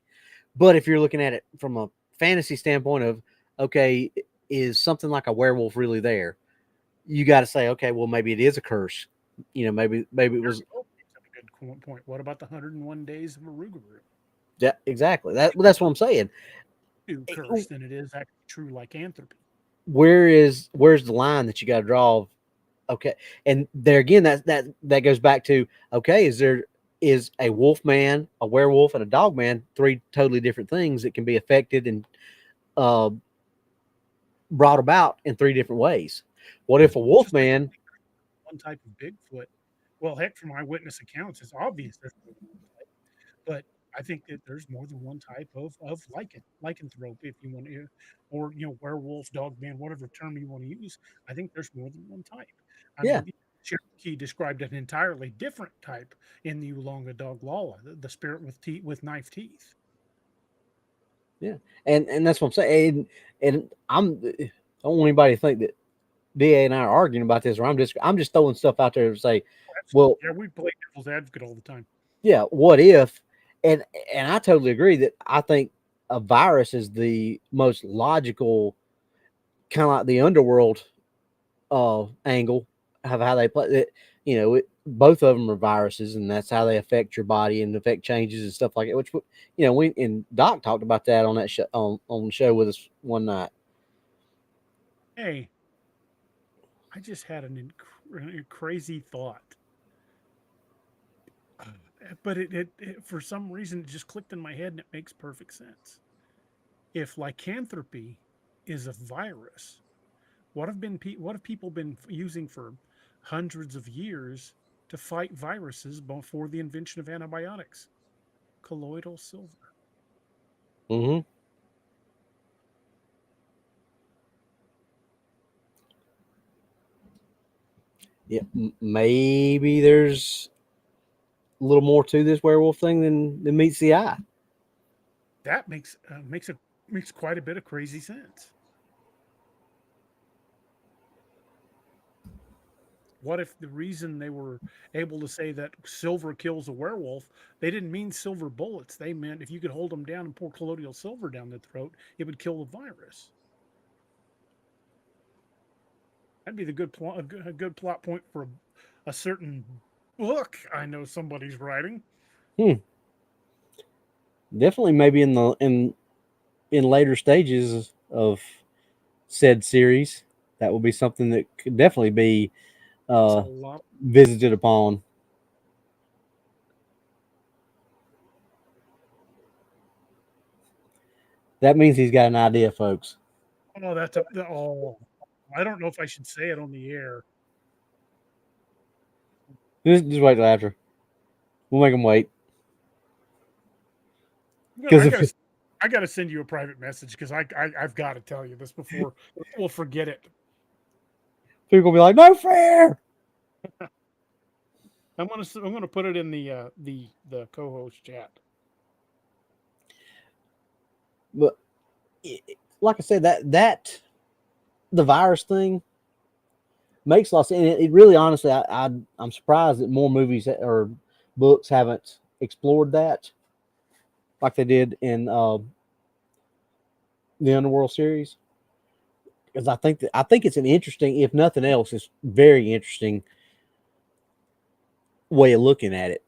But if you're looking at it from a fantasy standpoint of, okay, is something like a werewolf really there? You got to say, okay, well, maybe it is a curse. Maybe it was. That's a good point. What about the 101 days of Arugaru? Yeah, exactly. That's what I'm saying. Curse than it is actually true lycanthropy. Where's the line that you got to draw? Okay, and there again, that goes back to, okay, is a wolf man, a werewolf, and a dog man three totally different things that can be affected and brought about in three different ways? What if a wolf man? One type of Bigfoot. Well, heck, from eyewitness accounts, it's obvious there's more than one type. But I think that there's more than one type of lycanthrope, if you want to, or werewolf, dogman, whatever term you want to use. I think there's more than one type. I Yeah, mean, Cherokee described an entirely different type in the Ulonga dog Lala, the spirit with knife teeth. yeah, and that's what I'm saying. And I don't want anybody to think that DA and I are arguing about this, or I'm just throwing stuff out there to say, well, Yeah, we play devil's advocate all the time. yeah, what if? And I totally agree that I think a virus is the most logical, kind of like the underworld angle of how they play it. Both of them are viruses, and that's how they affect your body and affect changes and stuff like it. Which we and Doc talked about that on that show on the show with us one night. Hey, I just had a crazy thought. But it for some reason it just clicked in my head and it makes perfect sense. If lycanthropy is a virus, what have people been using for hundreds of years to fight viruses before the invention of antibiotics. Colloidal silver. Mm-hmm. Yeah, maybe there's a little more to this werewolf thing than meets the eye. That makes quite a bit of crazy sense. What if the reason they were able to say that silver kills a werewolf, they didn't mean silver bullets. They meant if you could hold them down and pour colloidal silver down the throat, it would kill the virus. That'd be the good plot, a good plot point for a certain book I know somebody's writing. Hmm. Definitely, maybe in later stages of said series, that will be something that could definitely be It's a uh, lot. visited upon. That means he's got an idea, folks. Oh, oh. I don't know if I should say it on the air. Just wait till after. We'll make him wait. I Because if gotta I gotta send you a private message because I've got to tell you this before we'll forget it. people will be like, no fair. I'm gonna put it in the co-host chat. But like I said, that the virus thing makes a lot of sense. And it really, honestly, I'm surprised that more movies or books haven't explored that like they did in the Underworld series. Because I think it's an interesting, if nothing else, it's very interesting way of looking at it.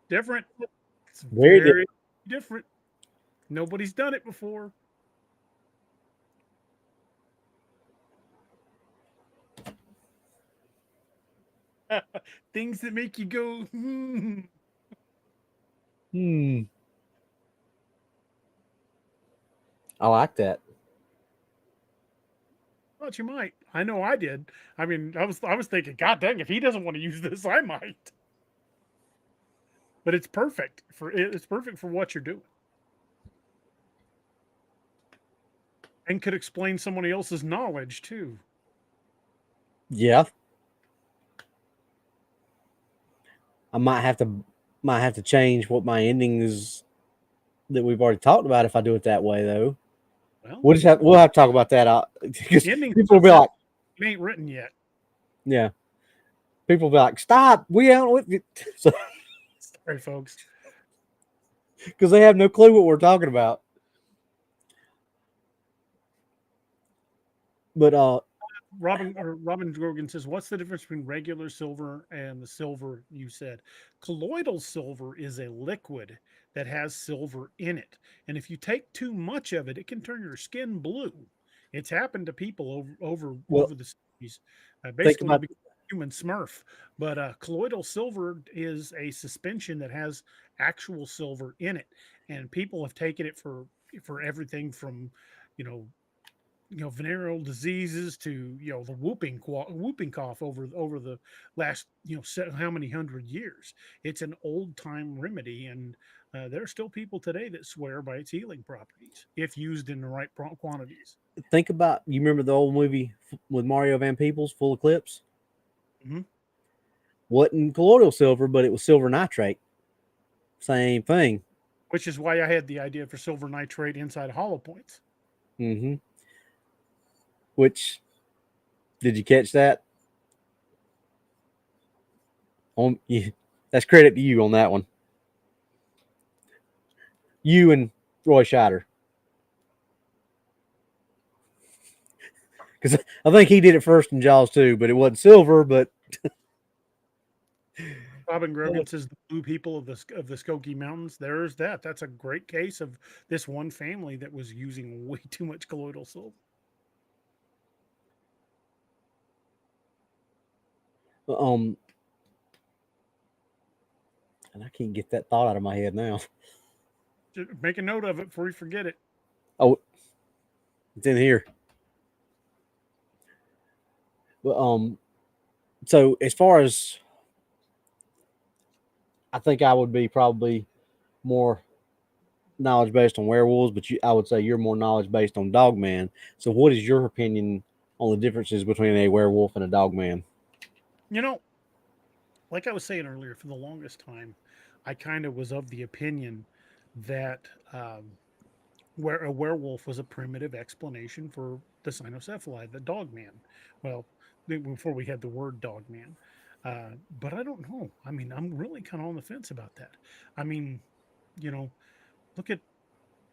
Different. It's Very different. very different. Nobody's done it before. Things that make you go, hmm. Hmm. I like that. Thought you might. I know I did. I mean, I was thinking, God dang, if he doesn't want to use this, I might. But it's perfect for what you're doing. And could explain somebody else's knowledge too. Yeah, I might have to change what my ending is that we've already talked about if I do it that way though. Well, We'll have to talk about that because the ending's people will not be set. like, It ain't written yet. yeah, people will be like, stop, we don't, so Sorry, folks. because they have no clue what we're talking about. But Robin Grogan says, "What's the difference between regular silver and the silver you said? Colloidal silver is a liquid that has silver in it, and if you take too much of it, it can turn your skin blue. It's happened to people well, over the seas. think Basically, you about become a human Smurf. But colloidal silver is a suspension that has actual silver in it, and people have taken it for everything from, you know, venereal diseases to the whooping cough over the last how many hundred years. It's an old time remedy, and there are still people today that swear by its healing properties if used in the right quantities. think about you remember the old movie with Mario Van Peebles, Full Eclipse? Hmm. Wasn't colloidal silver, but it was silver nitrate. Same thing. Which is why I had the idea for silver nitrate inside hollow points. Mm-hmm. Which did you catch that? On yeah, that's credit to you on that one. You and Roy Scheider, because I think he did it first in Jaws too, but it wasn't silver. But Robin Grogan says the blue people of the Skokie Mountains. There's that. That's a great case of this one family that was using way too much colloidal silver. um, and I can't get that thought out of my head now. Just make a note of it before you forget it. Oh, it's in here. But so as far as I think I would be probably more knowledge based on werewolves, but I would say you're more knowledge based on dogman. So what is your opinion on the differences between a werewolf and a dogman? You know, like I was saying earlier, for the longest time, I kind of was of the opinion that where a werewolf was a primitive explanation for the cynocephaly, the dogman. Well, before we had the word dogman. But I don't know. I mean, I'm really kind of on the fence about that. I mean, you know, look at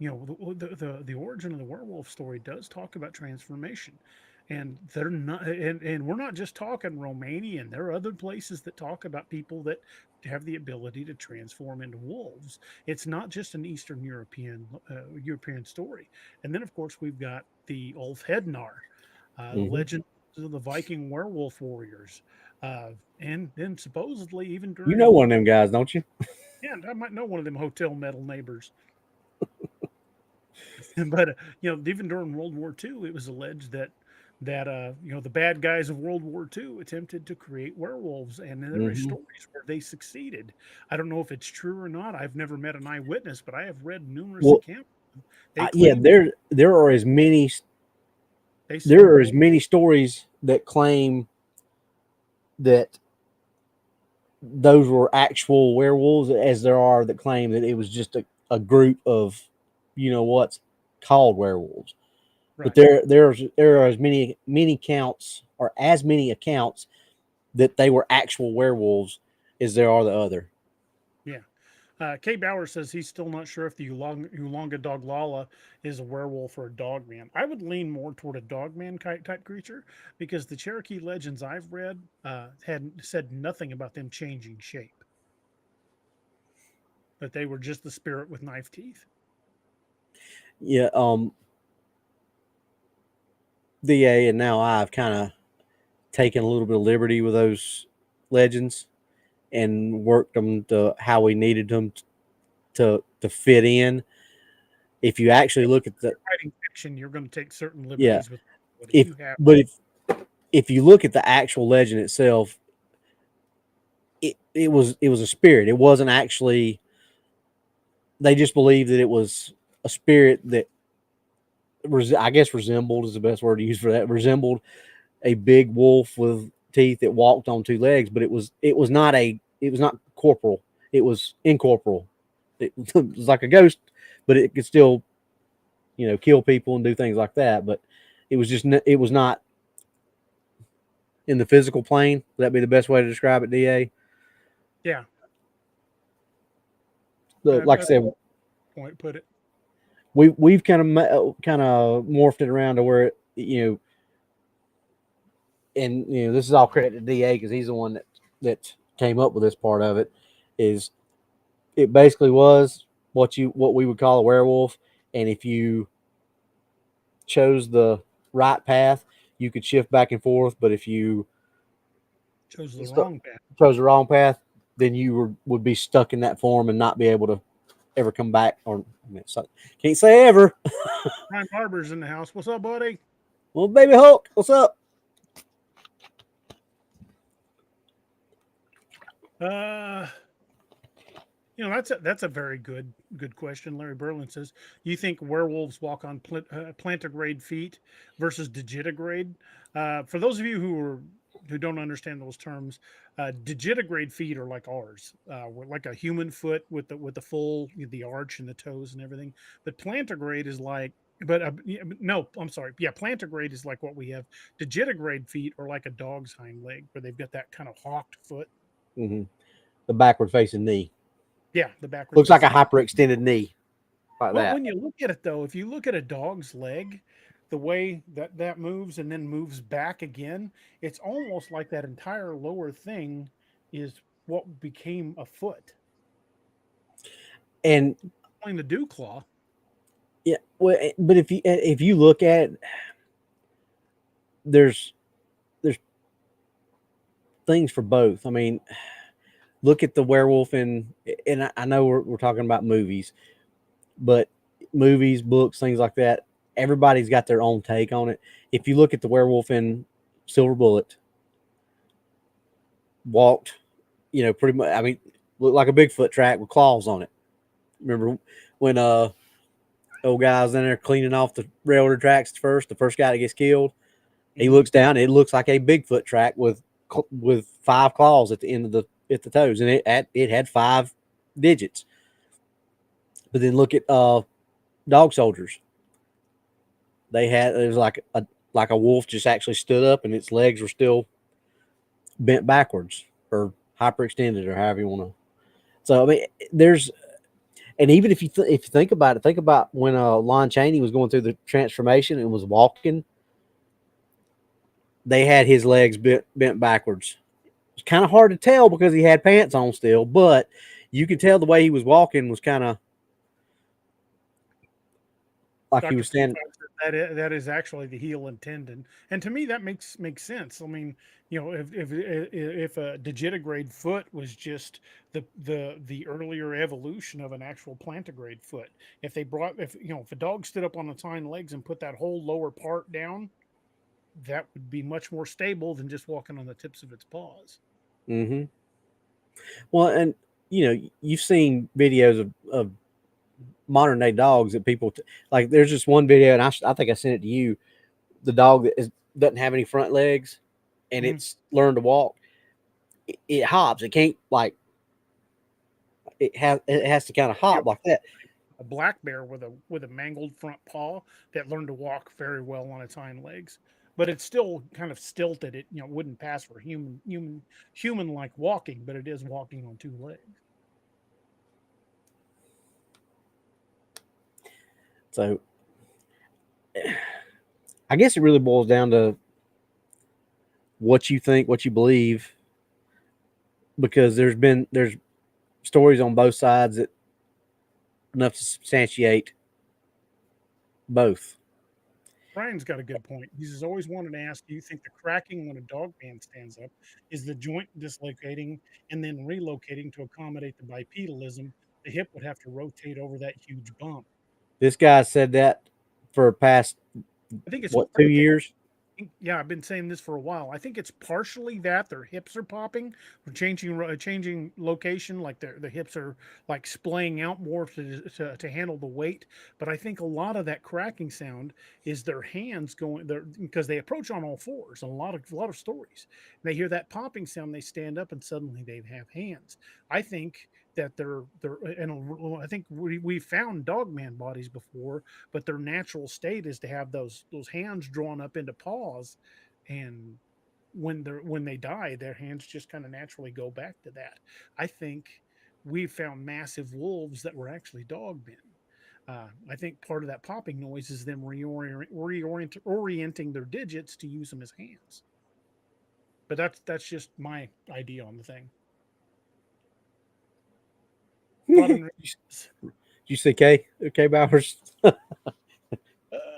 the origin of the werewolf story does talk about transformation, and they're not and we're not just talking Romanian. There are other places that talk about people that have the ability to transform into wolves. It's not just an Eastern European story. And then of course we've got the Ulf Hednar, the Mm-hmm. legend of the Viking werewolf warriors, and then supposedly even You during know one World of them guys, don't you? yeah, I might know one of them hotel metal neighbors. But even during World War II, it was alleged that the bad guys of World War II attempted to create werewolves, and there are Mm-hmm. stories where they succeeded. I don't know if it's true or not. I've never met an eyewitness, but I have read numerous Well, accounts. They yeah, claim there are as many they there are stumbled as on. many stories that claim that those were actual werewolves as there are that claim that it was just a group of what's called werewolves. But Right. there are as many counts or as many accounts that they were actual werewolves as there are the other. Yeah. Kay Bauer says he's still not sure if the Ulonga Doglala is a werewolf or a dogman. I would lean more toward a dogman type creature because the Cherokee legends I've read had said nothing about them changing shape, that they were just the spirit with knife teeth. Yeah, DA and now I've kind of taken a little bit of liberty with those legends and worked them to how we needed them to fit in. If you actually look at the Writing fiction, you're going to take certain yeah, liberties with what if you have. but if you look at the actual legend itself, it was a spirit. It wasn't actually. They just believed that it was a spirit that I guess resembled is the best word to use for that. Resembled a big wolf with teeth that walked on two legs, but it was not corporal. It was incorporeal. It was like a ghost, but it could still kill people and do things like that. But it was not in the physical plane. Would that be the best way to describe it, Da? Yeah, Like I that's a said, point. Put it. we've kind of morphed it around to where and this is all credit to Da because he's the one that came up with this part of it. Is it basically was what we would call a werewolf, and if you chose the right path, you could shift back and forth. But if you Chose the st- wrong path. chose the wrong path, then you would be stuck in that form and not be able to ever come back. Or can't say ever. Ryan Barber's in the house. What's up, buddy? Well, baby Hulk, what's up? Uh, that's a very good question. Larry Berlin says, "You think werewolves walk on plantigrade feet versus digitigrade?" For those of you who don't understand those terms, digitigrade feet are like ours, like a human foot with the full the arch and the toes and everything. But plantigrade is like, no, I'm sorry, yeah, plantigrade is like what we have. Digitigrade feet are like a dog's hind leg, where they've got that kind of hawked foot. Mm-hmm. The backward facing knee Yeah, the backward looks like a facing. hyperextended knee, like Well, that. when you look at it though, if you look at a dog's leg, the way that moves and then moves back again, it's almost like that entire lower thing is what became a foot. And Playing the dew claw. yeah, well, but if you look at it, there's there's things for both. I mean, look at the werewolf and I know we're talking about movies, but movies, books, things like that, everybody's got their own take on it. If you look at the werewolf in Silver Bullet, walked, pretty much. I mean, looked like a Bigfoot track with claws on it. Remember when old guy was in there cleaning off the railroad tracks first? The first guy that gets killed, he looks down. It looks like a Bigfoot track with 5 claws at the end of the toes, and it had 5 digits. But then look at dog soldiers. It was like a wolf just actually stood up, and its legs were still bent backwards or hyperextended, or however you want to. So I mean, and even if you think about it, think about when Lon Chaney was going through the transformation and was walking. They had his legs bent backwards. It's kind of hard to tell because he had pants on still, but you could tell the way he was walking was kind of like he was standing. That is actually the heel and tendon, and to me that makes sense. I mean, if a digitigrade foot was just the earlier evolution of an actual plantigrade foot, if a dog stood up on its hind legs and put that whole lower part down, that would be much more stable than just walking on the tips of its paws. Mm-hmm. Well, and you've seen videos of modern day dogs that people like. There's just one video, and I think I sent it to you. The dog that doesn't have any front legs, and it's learned to walk. It hops. It can't It has to kind of hop like that. A black bear with a mangled front paw that learned to walk very well on its hind legs, but it's still kind of stilted. It wouldn't pass for human like walking, but it is walking on 2 legs. So I guess it really boils down to what you think, what you believe, because there's stories on both sides that enough to substantiate both. Brian's got a good point. He's always wanted to ask, do you think the cracking when a dog man stands up is the joint dislocating and then relocating to accommodate the bipedalism? The hip would have to rotate over that huge bump. This guy said that for past I think it's 2 years. Yeah, I've been saying this for a while. I think it's partially that their hips are popping, or changing location, like the hips are like splaying out more to handle the weight. But I think a lot of that cracking sound is their hands going there because they approach on all fours. A lot of stories, they hear that popping sound, they stand up, and suddenly they have hands. I think that they're and I think we found dogman bodies before, but their natural state is to have those hands drawn up into paws, and when they die, their hands just kind of naturally go back to that. I think we found massive wolves that were actually dogmen. I think part of that popping noise is them orienting their digits to use them as hands. But that's just my idea on the thing. Did you say K Bowers?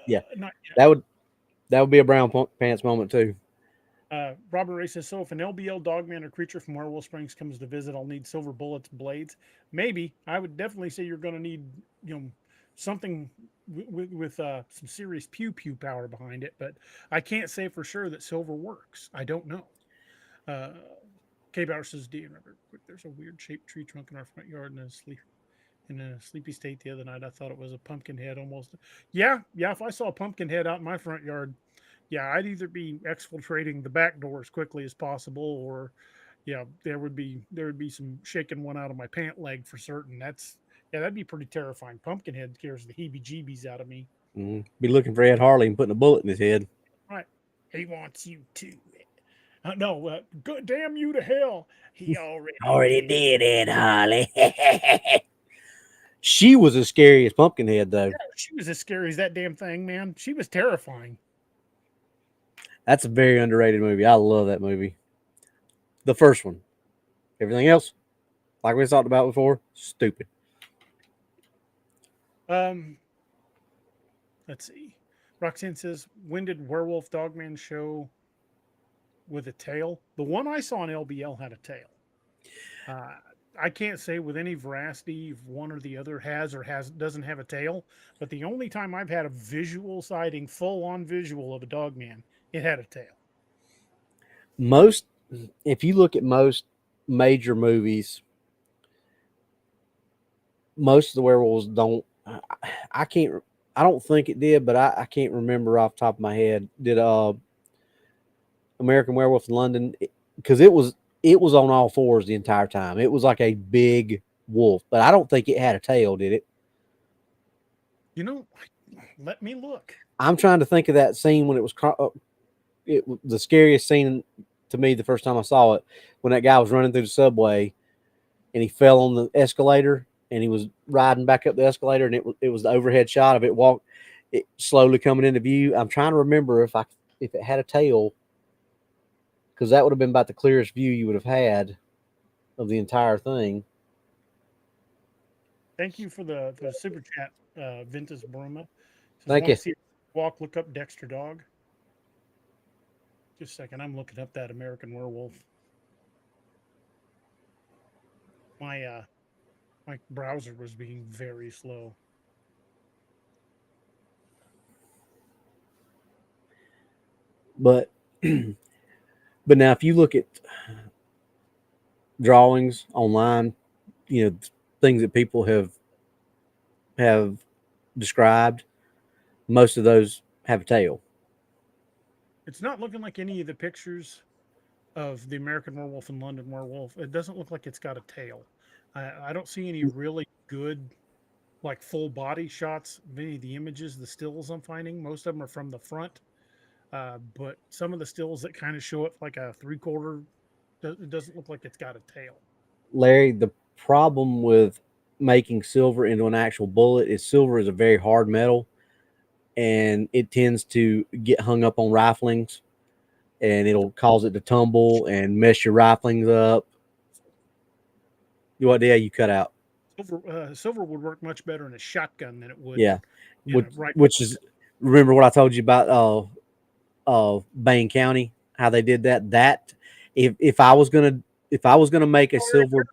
Yeah, Not that would be a brown pants moment too. Robert Ray says, so if an LBL dogman or creature from Werewolf Springs comes to visit, I'll need silver bullets, blades. Maybe. I would definitely say you're going to need, something with some serious pew pew power behind it. But I can't say for sure that silver works. I don't know. K Bauer says, D, remember, there's a weird shaped tree trunk in our front yard in a sleepy state the other night. I thought it was a pumpkin head almost. Yeah. If I saw a pumpkin head out in my front yard, yeah, I'd either be exfiltrating the back door as quickly as possible, or yeah, there would be some shaking one out of my pant leg for certain. That'd be pretty terrifying. Pumpkinhead scares the heebie-jeebies out of me. Be looking for Ed Harley and putting a bullet in his head. Right, he wants you to. No, good damn you to hell. He already did, Ed Harley. She was as scary as Pumpkinhead, though. Yeah, she was as scary as that damn thing, man. She was terrifying. That's a very underrated movie. I love that movie. The first one. Everything else, like we talked about before, stupid. Let's see. Roxanne says, when did Werewolf Dogman show with a tail? The one I saw on LBL had a tail. I can't say with any veracity if one or the other has or doesn't have a tail, but the only time I've had a visual sighting, full on visual of a dog man, it had a tail. Most, if you look at most major movies, most of the werewolves don't. I can't. I don't think it did, but I can't remember off the top of my head. Did American Werewolf in London? Because it was on all fours the entire time. It was like a big wolf, but I don't think it had a tail. Did it? You know, let me look. I'm trying to think of that scene when it was the scariest scene to me the first time I saw it, when that guy was running through the subway and he fell on the escalator and he was riding back up the escalator, and it was the overhead shot of it slowly coming into view. I'm trying to remember if it had a tail, because that would have been about the clearest view you would have had of the entire thing. Thank you for the super chat, Ventus Bruma. Says, Thank want you. to see a walk, look up Dexter Dog. Just a second, I'm looking up that American Werewolf. My browser was being very slow. But but now if you look at drawings online, things that people have described, most of those have a tail. It's not looking like any of the pictures of the American Werewolf and London Werewolf. It doesn't look like it's got a tail. I don't see any really good, like full body shots of any of the images, the stills I'm finding. Most of them are from the front, but some of the stills that kind of show it like a 3/4, it doesn't look like it's got a tail. Larry, the problem with making silver into an actual bullet is silver is a very hard metal, and it tends to get hung up on riflings, and it'll cause it to tumble and mess your riflings up. What? Yeah, you cut out. Silver would work much better in a shotgun than it would Yeah, in which a rifle. which is, remember what I told you about Bain County, how they did that. That if I was gonna make a silver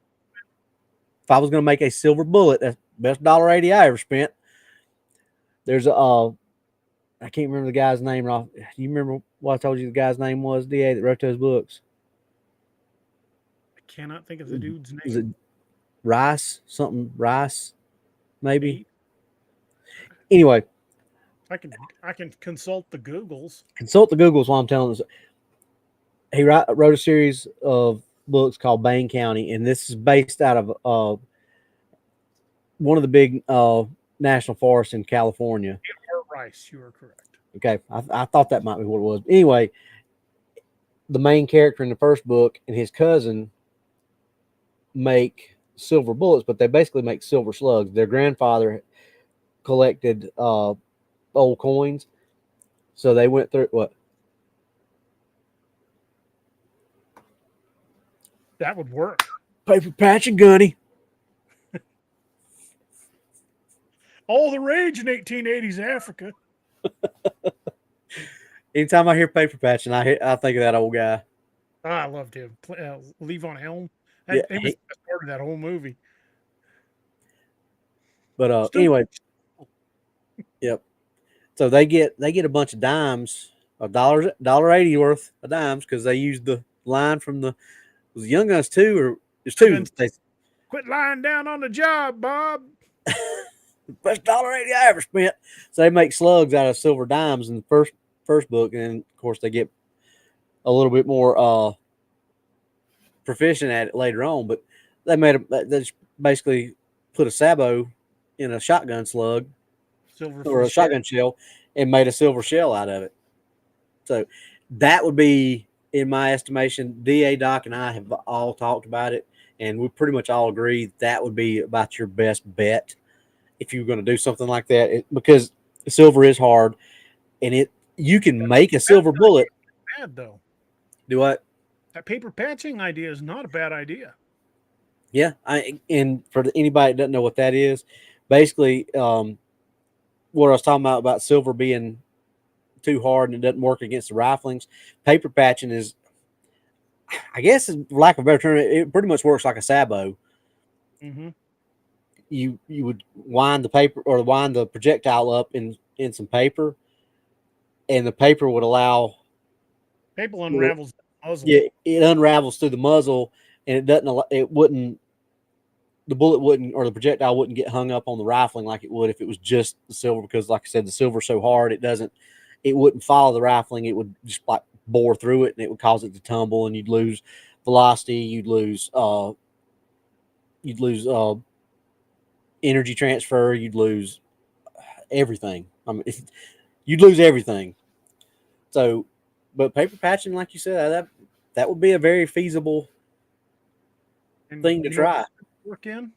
if I was gonna make a silver bullet, that's the best $1.80 I ever spent. There's I can't remember the guy's name. Do you remember what I told you the guy's name was? DA that wrote those books. I cannot think of the dude's Was it name. Rice? Something Rice, maybe. Nate. Anyway, I can consult the Googles. consult the Googles while I'm telling this. He wrote a series of books called Bain County, and this is based out of one of the big national forests in California. Rice, you are correct. Okay, I thought that might be what it was. Anyway, the main character in the first book and his cousin make silver bullets, but they basically make silver slugs. Their grandfather collected old coins, so they went through what? That would work. Paper patch and gunny. All the rage in 1880s Africa. Anytime I hear paper patching, I think of that old guy. I loved him. Levon Helm. Yeah, He was the best part of that whole movie. but Still, anyway, yep. So they get a bunch of dimes, $1.80 worth of dimes, because they used the line from was the Young Guns 2, or there's two. They, quit lying down on the job, Bob. best $1.80 I ever spent. So they make slugs out of silver dimes in the first book, and of course they get a little bit more proficient at it later on. But they just basically put a sabot in a shotgun slug or a shotgun shell and made a silver shell out of it. So that would be, in my estimation, DA, Doc, and I have all talked about it, and we pretty much all agree that would be about your best bet if you're going to do something like that, because silver is hard, and you can make a silver bullet. Bad though. Do what? That paper patching idea is not a bad idea. Yeah, and for anybody that doesn't know what that is, basically, what I was talking about silver being too hard and it doesn't work against the riflings. Paper patching is, I guess, for lack of a better term, it pretty much works like a sabot. Mm-hmm. You would wind the paper or wind the projectile up in some paper, and the paper would allow. Paper unravels the muzzle. Yeah, it unravels through the muzzle, and it doesn't. It wouldn't. The bullet wouldn't, or the projectile wouldn't get hung up on the rifling like it would if it was just the silver. Because, like I said, the silver's so hard, it doesn't. It wouldn't follow the rifling. It would just like bore through it, and it would cause it to tumble, and you'd lose velocity. You'd lose. Energy transfer. You'd lose everything. I mean, you'd lose everything. So, but paper patching, like you said, that would be a very feasible thing to try. Work in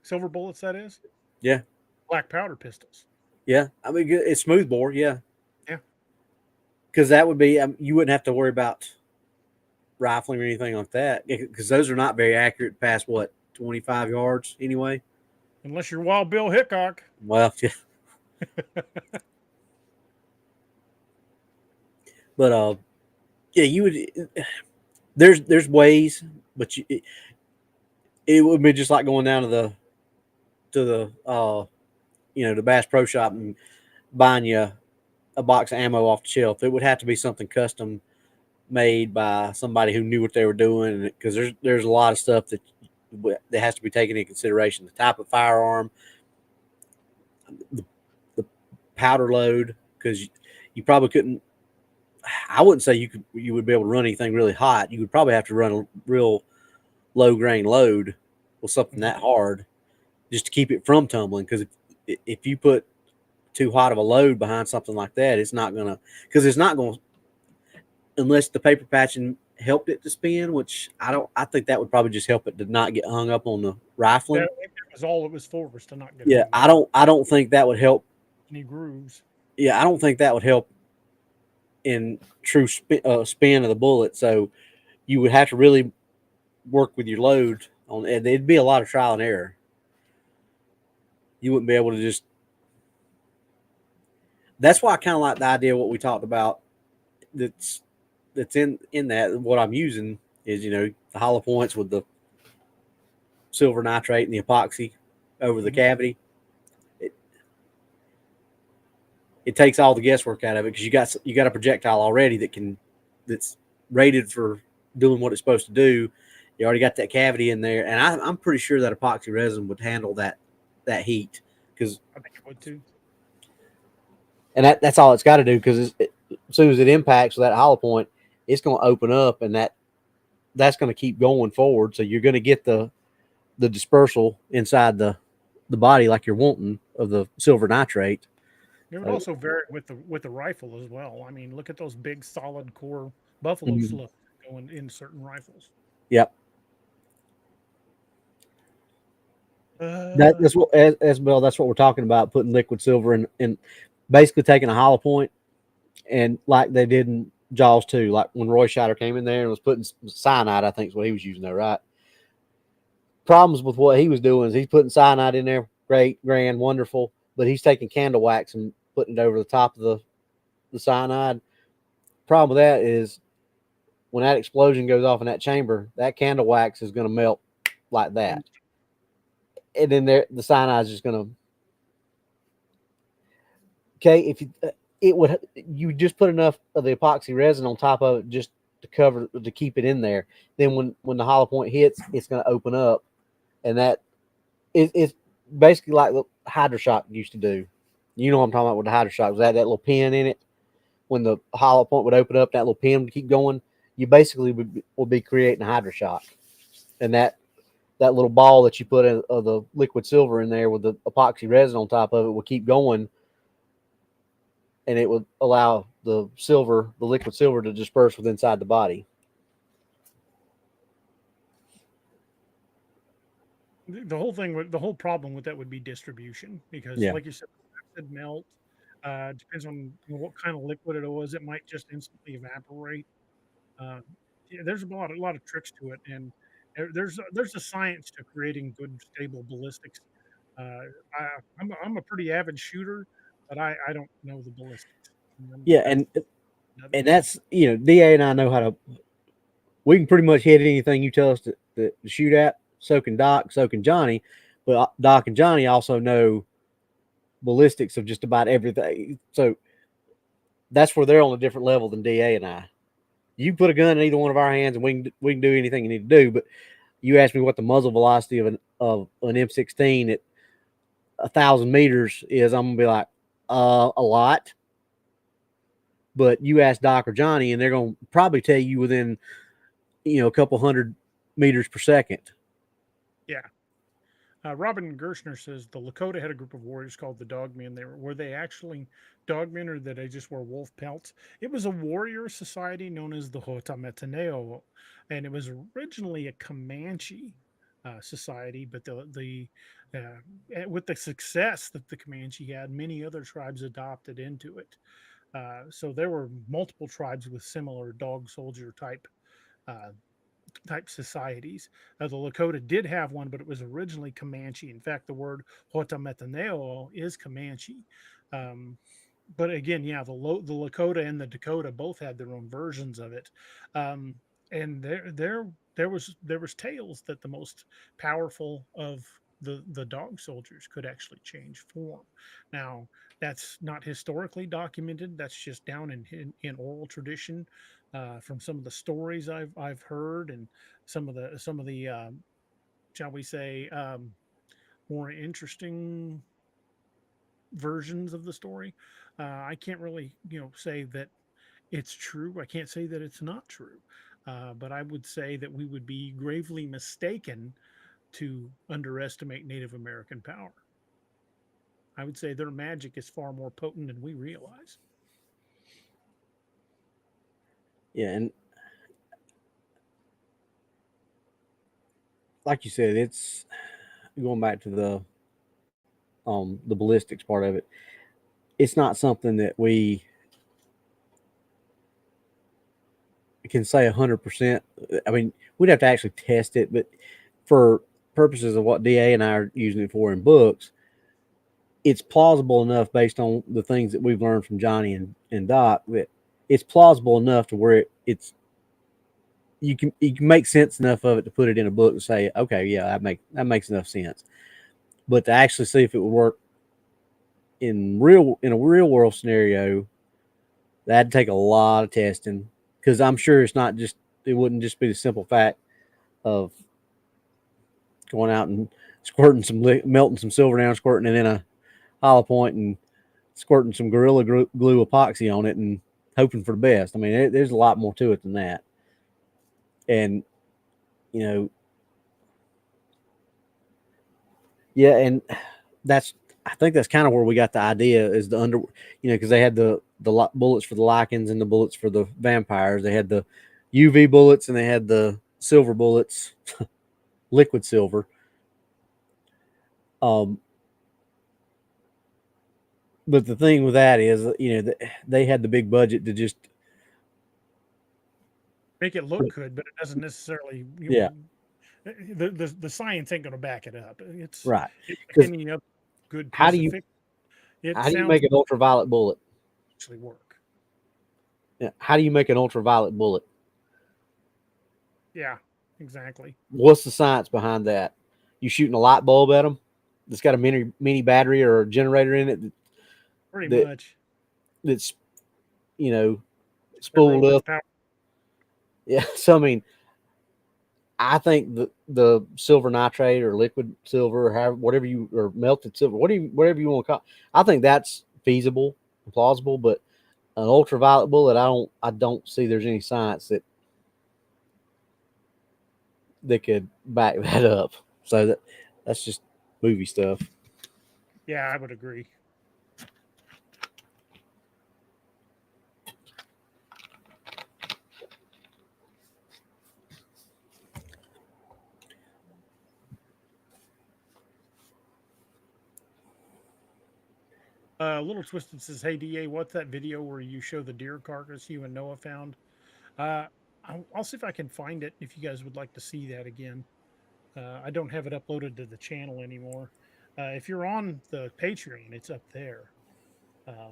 silver bullets, that is. Yeah. Black powder pistols. Yeah. I mean, it's smooth bore. Yeah. Yeah. Because that would be, you wouldn't have to worry about rifling or anything like that. Because those are not very accurate past 25 yards anyway. Unless you're Wild Bill Hickok. Well, yeah. But yeah, you would. There's ways, but it would be just like going down to the the Bass Pro Shop and buying you a box of ammo off the shelf. It would have to be something custom made by somebody who knew what they were doing, because there's a lot of stuff that has to be taken into consideration. The type of firearm, the powder load, because you probably couldn't. I wouldn't say you would be able to run anything really hot. You would probably have to run a real low grain load with something that hard just to keep it from tumbling. Because if you put too hot of a load behind something like that, it's not gonna unless the paper patching helped it to spin, which I think that would probably just help it to not get hung up on the rifling. That was all it was for, was to not get. Yeah, I don't think that would help any grooves. Yeah, I don't think that would help in true spin of the bullet. So you would have to really work with your load on it. It'd be a lot of trial and error. You wouldn't be able to just. That's why I kind of like the idea of what we talked about. That's in that. What I'm using is the hollow points with the silver nitrate and the epoxy over the cavity. It takes all the guesswork out of it, because you got a projectile already that's rated for doing what it's supposed to do. You already got that cavity in there, and I'm pretty sure that epoxy resin would handle that heat, because I think it would too. And that's all it's got to do, because as soon as it impacts with that hollow point, it's going to open up, and that's going to keep going forward. So you're going to get the dispersal inside the body like you're wanting of the silver nitrate. It would also vary with the rifle as well. I mean, look at those big solid core buffalo slugs going in certain rifles. Yep. That's what as well. That's what we're talking about. Putting liquid silver in basically taking a hollow point, and like they did in Jaws 2, like when Roy Scheider came in there and was putting cyanide. I think is what he was using there, right? Problems with what he was doing is he's putting cyanide in there. Great, grand, wonderful. But he's taking candle wax and putting it over the top of the cyanide. Problem with that is when that explosion goes off in that chamber, that candle wax is going to melt like that. And then the cyanide is just going to. Okay, if you just put enough of the epoxy resin on top of it just to keep it in there. Then when the hollow point hits, it's going to open up, and that it's basically like the Hydroshock used to do. You know what I'm talking about with the Hydroshock. Was that little pin in it? When the hollow point would open up, that little pin would keep going. You basically would be creating a Hydroshock. And that little ball that you put in of the liquid silver in there with the epoxy resin on top of it will keep going. And it would allow the liquid silver to disperse within inside the body. The whole problem with that would be distribution, because like you said, it melt. Depends on what kind of liquid it was. It might just instantly evaporate. There's a lot of tricks to it, and there's a science to creating good, stable ballistics. I'm a pretty avid shooter, but I don't know the ballistics. Yeah, and that's DA and I know how to. We can pretty much hit anything you tell us to shoot at. so can Doc, so can Johnny, but Doc and Johnny also know ballistics of just about everything. So that's where they're on a different level than DA and I. You put a gun in either one of our hands, and we can do anything you need to do. But you ask me what the muzzle velocity of an M16 at 1,000 meters is, I'm gonna be like, a lot. But you ask Doc or Johnny, and they're gonna probably tell you within, a couple hundred meters per second. Yeah. Robin Gershner says the Lakota had a group of warriors called the Dogmen. Were they actually dogmen, or did they just wear wolf pelts? It was a warrior society known as the Hotametaneo, and it was originally a Comanche society. But with the success that the Comanche had, many other tribes adopted into it. So there were multiple tribes with similar dog soldier uh, type societies. The Lakota did have one, but it was originally Comanche. In fact, the word Hotametaneo is Comanche. Um, but again, yeah, the Lakota and the Dakota both had their own versions of it. Um, and there was tales that the most powerful of the dog soldiers could actually change form. Now, that's not historically documented. That's just down in oral tradition, from some of the stories I've heard, and some of the shall we say, more interesting versions of the story. I can't really, say that it's true. I can't say that it's not true. But I would say that we would be gravely mistaken to underestimate Native American power. I would say their magic is far more potent than we realize. Yeah, and like you said, it's going back to the ballistics part of it. It's not something that we can say 100%. I mean, we'd have to actually test it, but for purposes of what DA and I are using it for in books, it's plausible enough based on the things that we've learned from Johnny and Doc that it's plausible enough to where it's you can make sense enough of it to put it in a book and say, okay, yeah, that makes enough sense. But to actually see if it would work in a real world scenario, that'd take a lot of testing, because I'm sure it wouldn't just be the simple fact of going out and squirting melting some silver down, squirting it in a hollow point, and squirting some gorilla glue epoxy on it and hoping for the best. I mean, there's a lot more to it than that. And you know, yeah, and I think that's kind of where we got the idea is because they had the bullets for the lichens and the bullets for the vampires. They had the UV bullets and they had the silver bullets, liquid silver. Um, but the thing with that is, they had the big budget to just Make it look good, but it doesn't necessarily. yeah, The science ain't going to back it up. right. It's like Because any other good how piece do of you fiction. It how do you sounds make an ultraviolet bullet? actually work. Yeah, how do you make an ultraviolet bullet? Yeah, exactly. What's the science behind that? You shooting a light bulb at them that's got a mini battery or a generator in it Pretty that much. that's you know spooled Heroic up. power. Yeah. So I mean, I think the silver nitrate or liquid silver, or whatever or melted silver, whatever you want to call it, I think that's feasible and plausible. But an ultraviolet bullet, I don't see there's any science that could back that up. So that's just movie stuff. Yeah, I would agree. Little Twisted says, "Hey Da, what's that video where you show the deer carcass you and Noah found?" Uh, I'll see if I can find it. If you guys would like to see that again, I don't have it uploaded to the channel anymore. If you're on the Patreon, it's up there. Uh,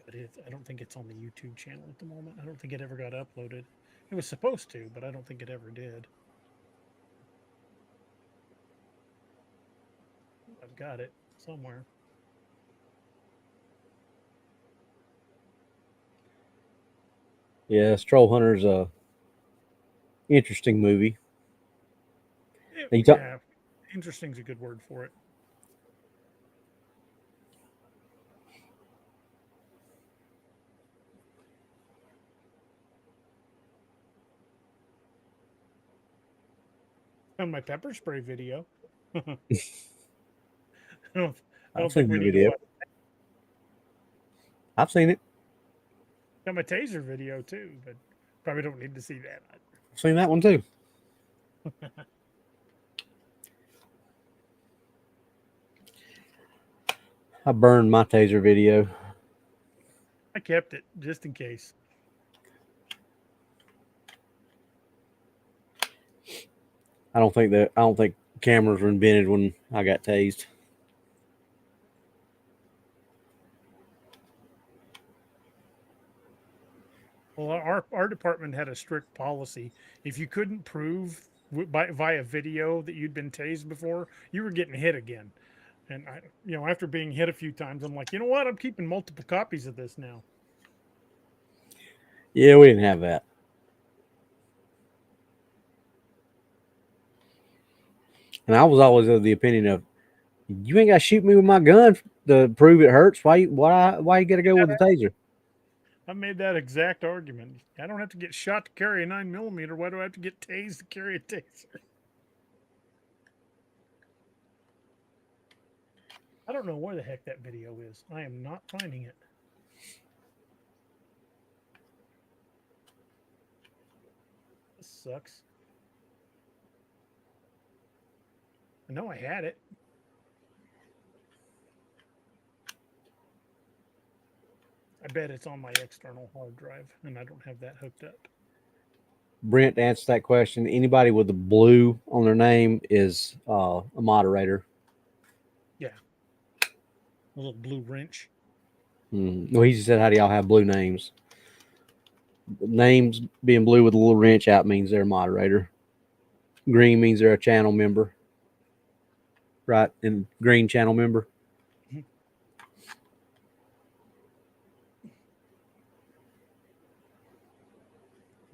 but I don't think it's on the YouTube channel at the moment. I don't think it ever got uploaded. It was supposed to, but I don't think it ever did. I've got it somewhere. Yeah, Troll Hunter's a interesting movie. You talk, Yeah, interesting's a good word for it. On my pepper spray video. I don't, I I've don't think seen we the need to video. watch. I've seen it. Got my taser video too, but probably don't need to see that. I've seen that one too. I burned my taser video. I kept it just in case. I don't think cameras were invented when I got tased. Well, our department had a strict policy. If you couldn't prove via video that you'd been tased before, you were getting hit again. And after being hit a few times, I'm like, you know what? I'm keeping multiple copies of this now. Yeah, we didn't have that. And I was always of the opinion of you ain't got to shoot me with my gun to prove it hurts. Why you got to go with the taser? I made that exact argument. I don't have to get shot to carry a 9mm. Why do I have to get tased to carry a taser? I don't know where the heck that video is. I am not finding it. This sucks. I know I had it. I bet it's on my external hard drive, and I don't have that hooked up. Brent answered that question. Anybody with the blue on their name is a moderator. Yeah. A little blue wrench. Well, he said, "How do y'all have blue names?" Names being blue with a little wrench out means they're a moderator. Green means they're a channel member, right? And green channel member.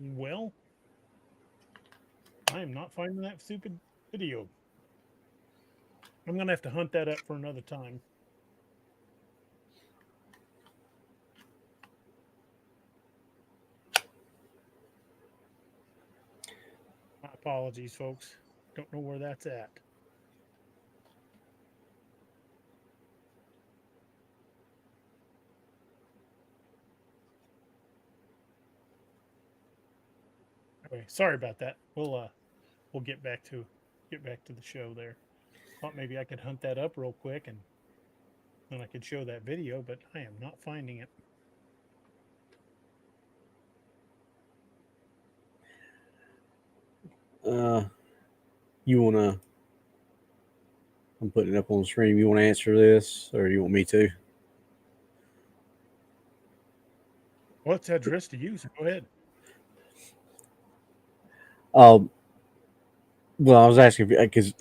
Well, I am not finding that stupid video. I'm going to have to hunt that up for another time. My apologies, folks. Don't know where that's at. Okay, sorry about that. We'll get back to the show there. Thought maybe I could hunt that up real quick and then I could show that video, but I am not finding it. You wanna? I'm putting it up on the stream. You want to answer this, or do you want me to? Well, it's addressed to you, so go ahead. Um, well, I was asking because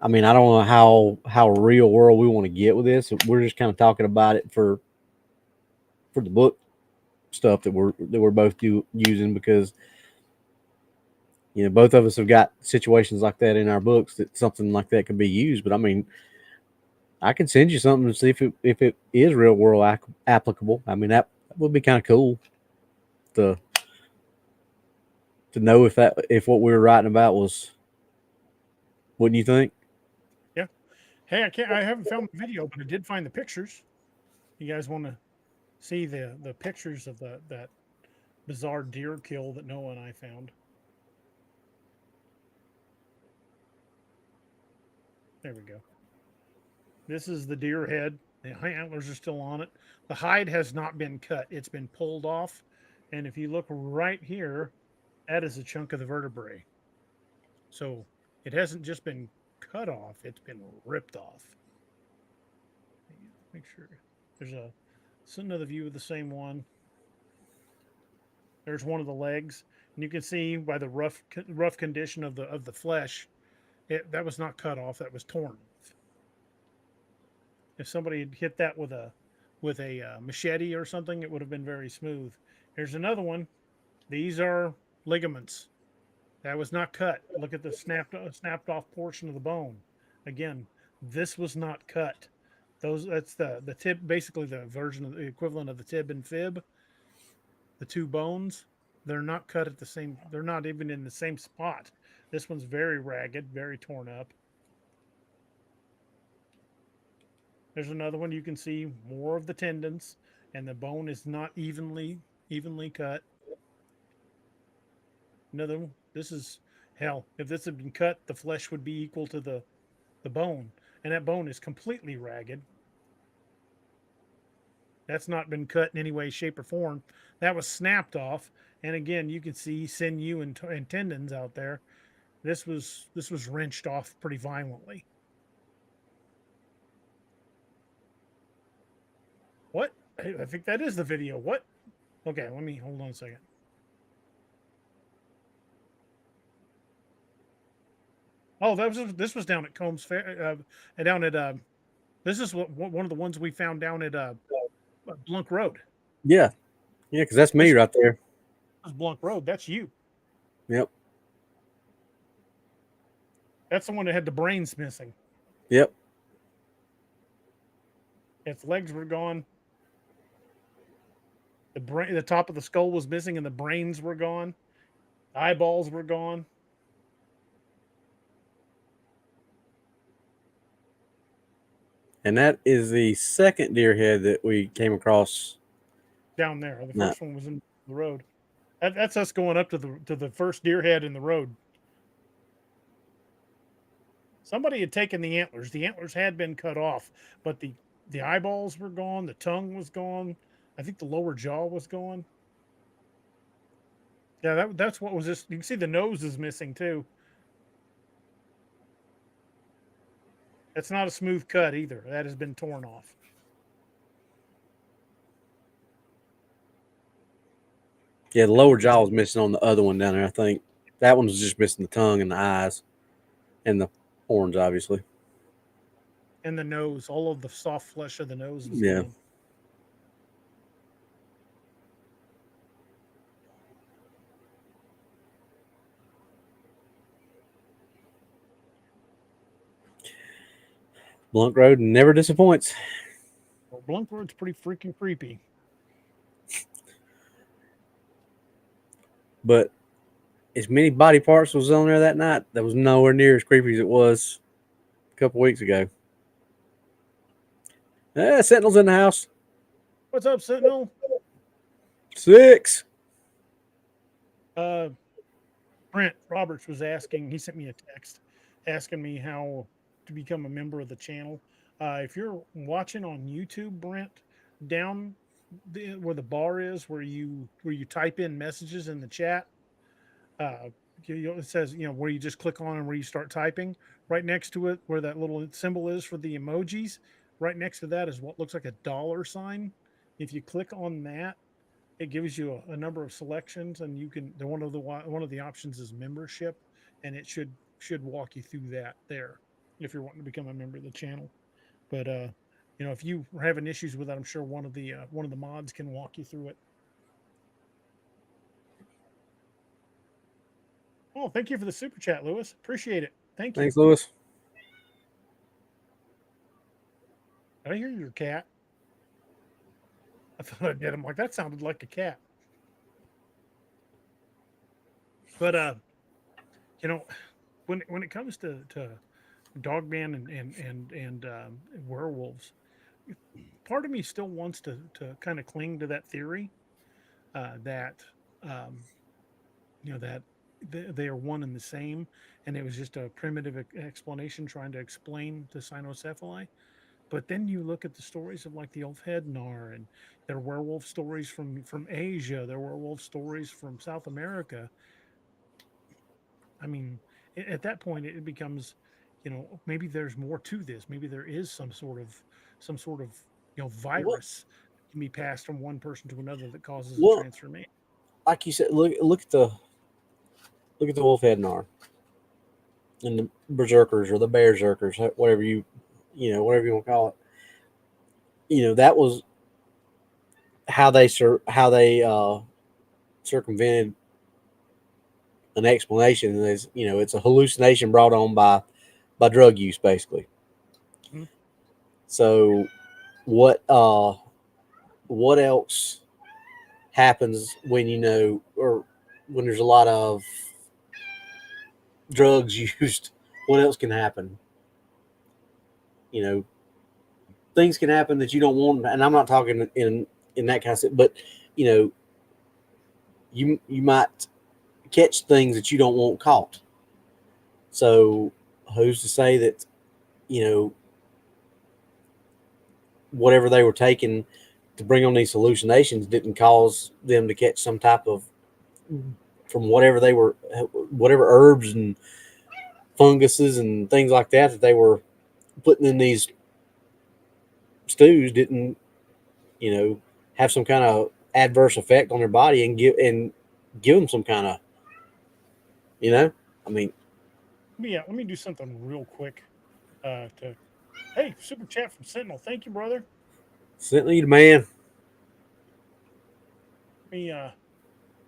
I mean I don't know how real world we want to get with this. We're just kind of talking about it for the book stuff that we're both using because both of us have got situations like that in our books that something like that could be used. But I mean, I can send you something to see if it is real world applicable. I mean that would be kind of cool to know if what we were writing about was. Wouldn't you think? Yeah. Hey, I haven't found the video, but I did find the pictures. You guys want to see the pictures of that bizarre deer kill that Noah and I found? There we go. This is the deer head. The antlers are still on it. The hide has not been cut. It's been pulled off. And if you look right here, that is a chunk of the vertebrae. So it hasn't just been cut off, it's been ripped off. Make sure there's another view of the same one. There's one of the legs, and you can see by the rough condition of the flesh, that was not cut off, that was torn off. If somebody had hit that with a machete or something, it would have been very smooth. Here's another one. These are ligaments. That was not cut. Look at the snapped off portion of the bone. Again, this was not cut. That's the tib, basically the version of the equivalent of the tib and fib. The two bones, they're not cut at the same. They're not even in the same spot. This one's very ragged, very torn up. There's another one. You can see more of the tendons, and the bone is not evenly cut. Another one. This is hell. If this had been cut, the flesh would be equal to the bone, and that bone is completely ragged. That's not been cut in any way, shape, or form. That was snapped off, and again, you can see sinew and tendons out there. This was wrenched off pretty violently. What? I think that is the video. What? Okay, let me hold on a second. Oh, this was down at Combs Fair, down at this is one of the ones we found down at Blunk Road. Yeah, because that's me right there. That's Blunk Road. That's you. Yep. That's the one that had the brains missing. Yep. Its legs were gone. The top of the skull was missing, and the brains were gone. Eyeballs were gone. And that is the second deer head that we came across down there. The first one was in the road. That's us going up to the first deer head in the road. Somebody had taken the antlers. The antlers had been cut off, but the eyeballs were gone. The tongue was gone. I think the lower jaw was gone. Yeah, that's what was this. You can see the nose is missing too. That's not a smooth cut either. That has been torn off. Yeah, the lower jaw was missing on the other one down there, I think. That one was just missing the tongue and the eyes and the horns, obviously. And the nose. All of the soft flesh of the nose was Yeah. gone. Blunt Road never disappoints. Well, Blunt Road's pretty freaking creepy. But as many body parts was on there that night, that was nowhere near as creepy as it was a couple weeks ago. Sentinel's in the house. What's up, Sentinel? 6. Brent Roberts was asking. He sent me a text asking me how to become a member of the channel. If you're watching on YouTube, Brent, down where the bar is, where you type in messages in the chat, it says where you just click on and where you start typing. Right next to it, where that little symbol is for the emojis, right next to that is what looks like a dollar sign. If you click on that, it gives you a number of selections, and you can. One of the options is membership, and it should walk you through that there if you're wanting to become a member of the channel. But if you are having issues with that, I'm sure one of the mods can walk you through it. Oh, thank you for the super chat, Lewis. Appreciate it. Thank you. Thanks, Lewis. Did I hear your cat? I thought I did. I'm like, that sounded like a cat. But when it comes to Dogman and werewolves, part of me still wants to kind of cling to that theory that that they are one and the same, and it was just a primitive explanation trying to explain the cynocephaly. But then you look at the stories of like the Ulfhednar, and their werewolf stories from Asia, their werewolf stories from South America. I mean, at that point, it becomes, maybe there's more to this. Maybe there is some sort of virus that can be passed from one person to another that causes a transformation. Like you said, look at the Wolfhednar and the Berserkers or the Bearzerkers, whatever you want to call it. that was how they circumvented an explanation. Is it's a hallucination brought on by drug use, basically. Mhm. So what else happens when or when there's a lot of drugs used? What else can happen? You know, things can happen that you don't want, and I'm not talking in that kind of, but you know, you might catch things that you don't want caught. So who's to say that you know whatever they were taking to bring on these hallucinations didn't cause them to catch some type of from whatever herbs and funguses and things like that they were putting in these stews didn't you know have some kind of adverse effect on their body and give them some kind of I mean Let me do something real quick. To Hey, super chat from Sentinel. Thank you, brother. certainly the man. Let me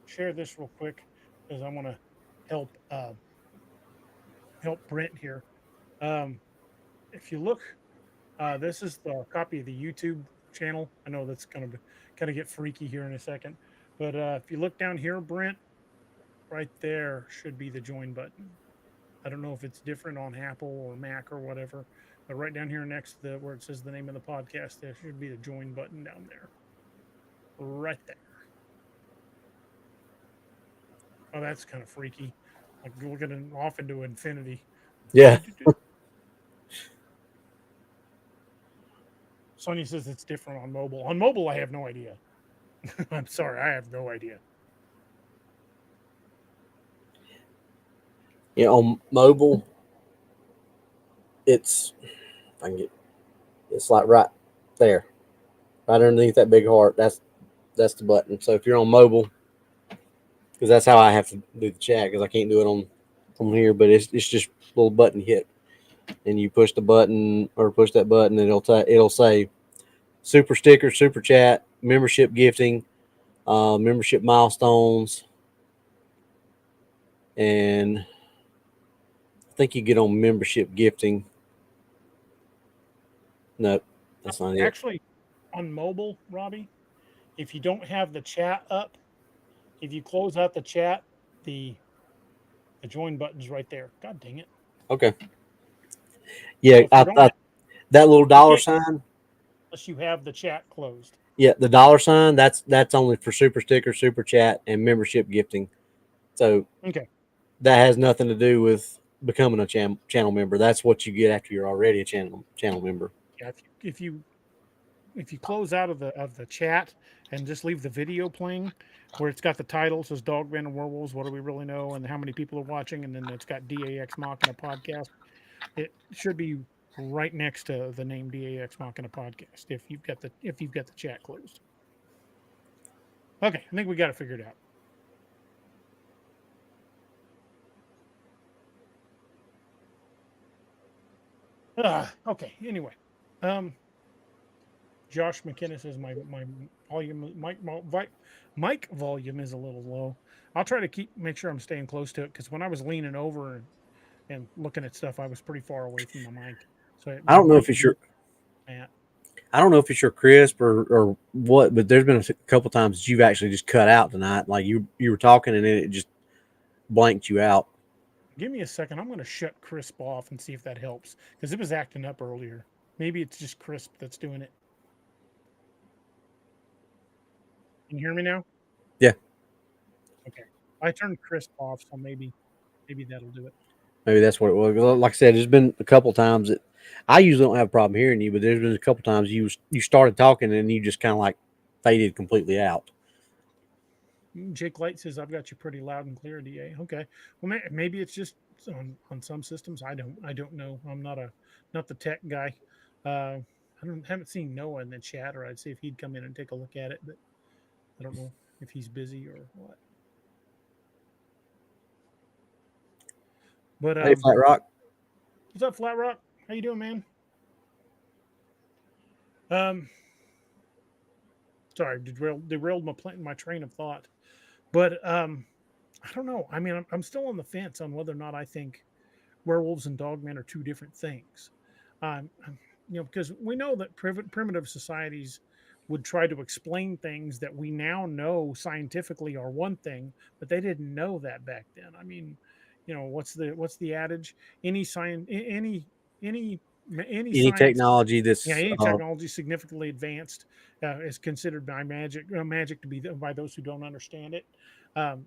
share this real quick because I want to help help Brent here. Um, if you look, this is the copy of the YouTube channel. I know that's going to kind of get freaky here in a second, but if you look down here, Brent, right there should be the join button. I don't know if it's different on Apple or Mac or whatever, but right down here next to where it says the name of the podcast, there should be the join button down there, right there. Oh, that's kind of freaky. Like looking off into infinity. Yeah. Sonia says it's different on mobile. On mobile, I have no idea. I'm sorry, I have no idea. On mobile it's I can get it's like right there, right underneath that big heart. That's the button. So if you're on mobile, because that's how I have to do the chat because I can't do it on here, but it's just a little button hit, and you push the button or push that button, and it'll say super sticker, super chat, membership gifting, membership milestones, and I think you get on membership gifting. No, that's not it. Actually, on mobile, Robbie, if you don't have the chat up, if you close out the chat, the the join button's right there. God dang it! Okay. Yeah, So if you don't have, that little you dollar can't sign. unless you have the chat closed. Yeah, the dollar sign. That's only for super sticker, super chat, and membership gifting. So Okay. that has nothing to do with becoming a channel member. That's what you get after you're already a channel member. Yeah. If you close out of the chat and just leave the video playing, where it's got the title says Dogman and Werewolves, what do we really know, and how many people are watching, and then it's got DAX Machina podcast. It should be right next to the name DAX Machina podcast if you've got the chat closed. Okay, I think we got it figured out. Okay. Anyway, um, Josh McKinnon says my volume mic volume is a little low. I'll try to make sure I'm staying close to it because when I was leaning over and looking at stuff, I was pretty far away from the mic, so it I don't know if might it's be your that. I don't know if it's your crisp or what, but there's been a couple times that you've actually just cut out tonight. Like you were talking and then it just blanked you out. Give me a second. I'm going to shut Crisp off and see if that helps because it was acting up earlier. Maybe it's just Crisp that's doing it. Can you hear me now? Yeah, Okay. I turned Crisp off, so maybe that'll do it. maybe that's what it was. Like I said, there's been a couple times that I usually don't have a problem hearing you, but there's been a couple times you started talking and you just kind of like faded completely out. Jake Light says I've got you pretty loud and clear, DA. Okay. Well, maybe it's just on some systems. I don't know. I'm not the tech guy. I haven't seen Noah in the chat, or I'd see if he'd come in and take a look at it, but I don't know if he's busy or what. But Hey, Flat Rock. what's up, Flat Rock? How you doing, man? Um, Sorry, derailed my train of thought. But I don't know. I mean, I'm still on the fence on whether or not I think werewolves and dogmen are two different things. Because we know that primitive societies would try to explain things that we now know scientifically are one thing, but they didn't know that back then. I mean, what's the adage? Any science, any any Any science, technology yeah, that's any technology significantly advanced is considered by magic to be by those who don't understand it. Um,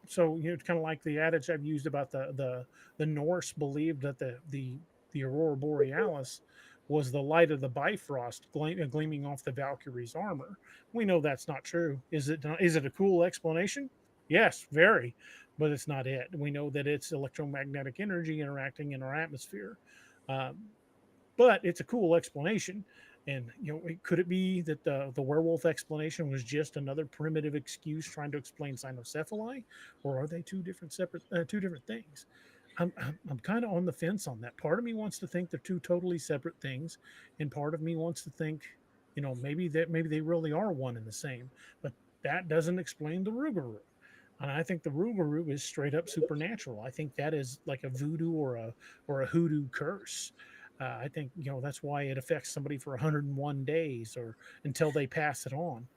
so it's kind of like the adage I've used about the Norse believed that the aurora borealis was the light of the Bifrost gleaming off the Valkyrie's armor. We know that's not true. Is it a cool explanation? Yes, very, but it's not it. We know that it's electromagnetic energy interacting in our atmosphere. Um, but it's a cool explanation. And could it be that the werewolf explanation was just another primitive excuse trying to explain cynocephaly, or are they two different things? I'm kind of on the fence on that. Part of me wants to think they're two totally separate things, and part of me wants to think, maybe they really are one and the same. But that doesn't explain the Rougarou. And I think the Rougarou is straight up supernatural. I think that is like a voodoo or a hoodoo curse. I think that's why it affects somebody for 101 days or until they pass it on.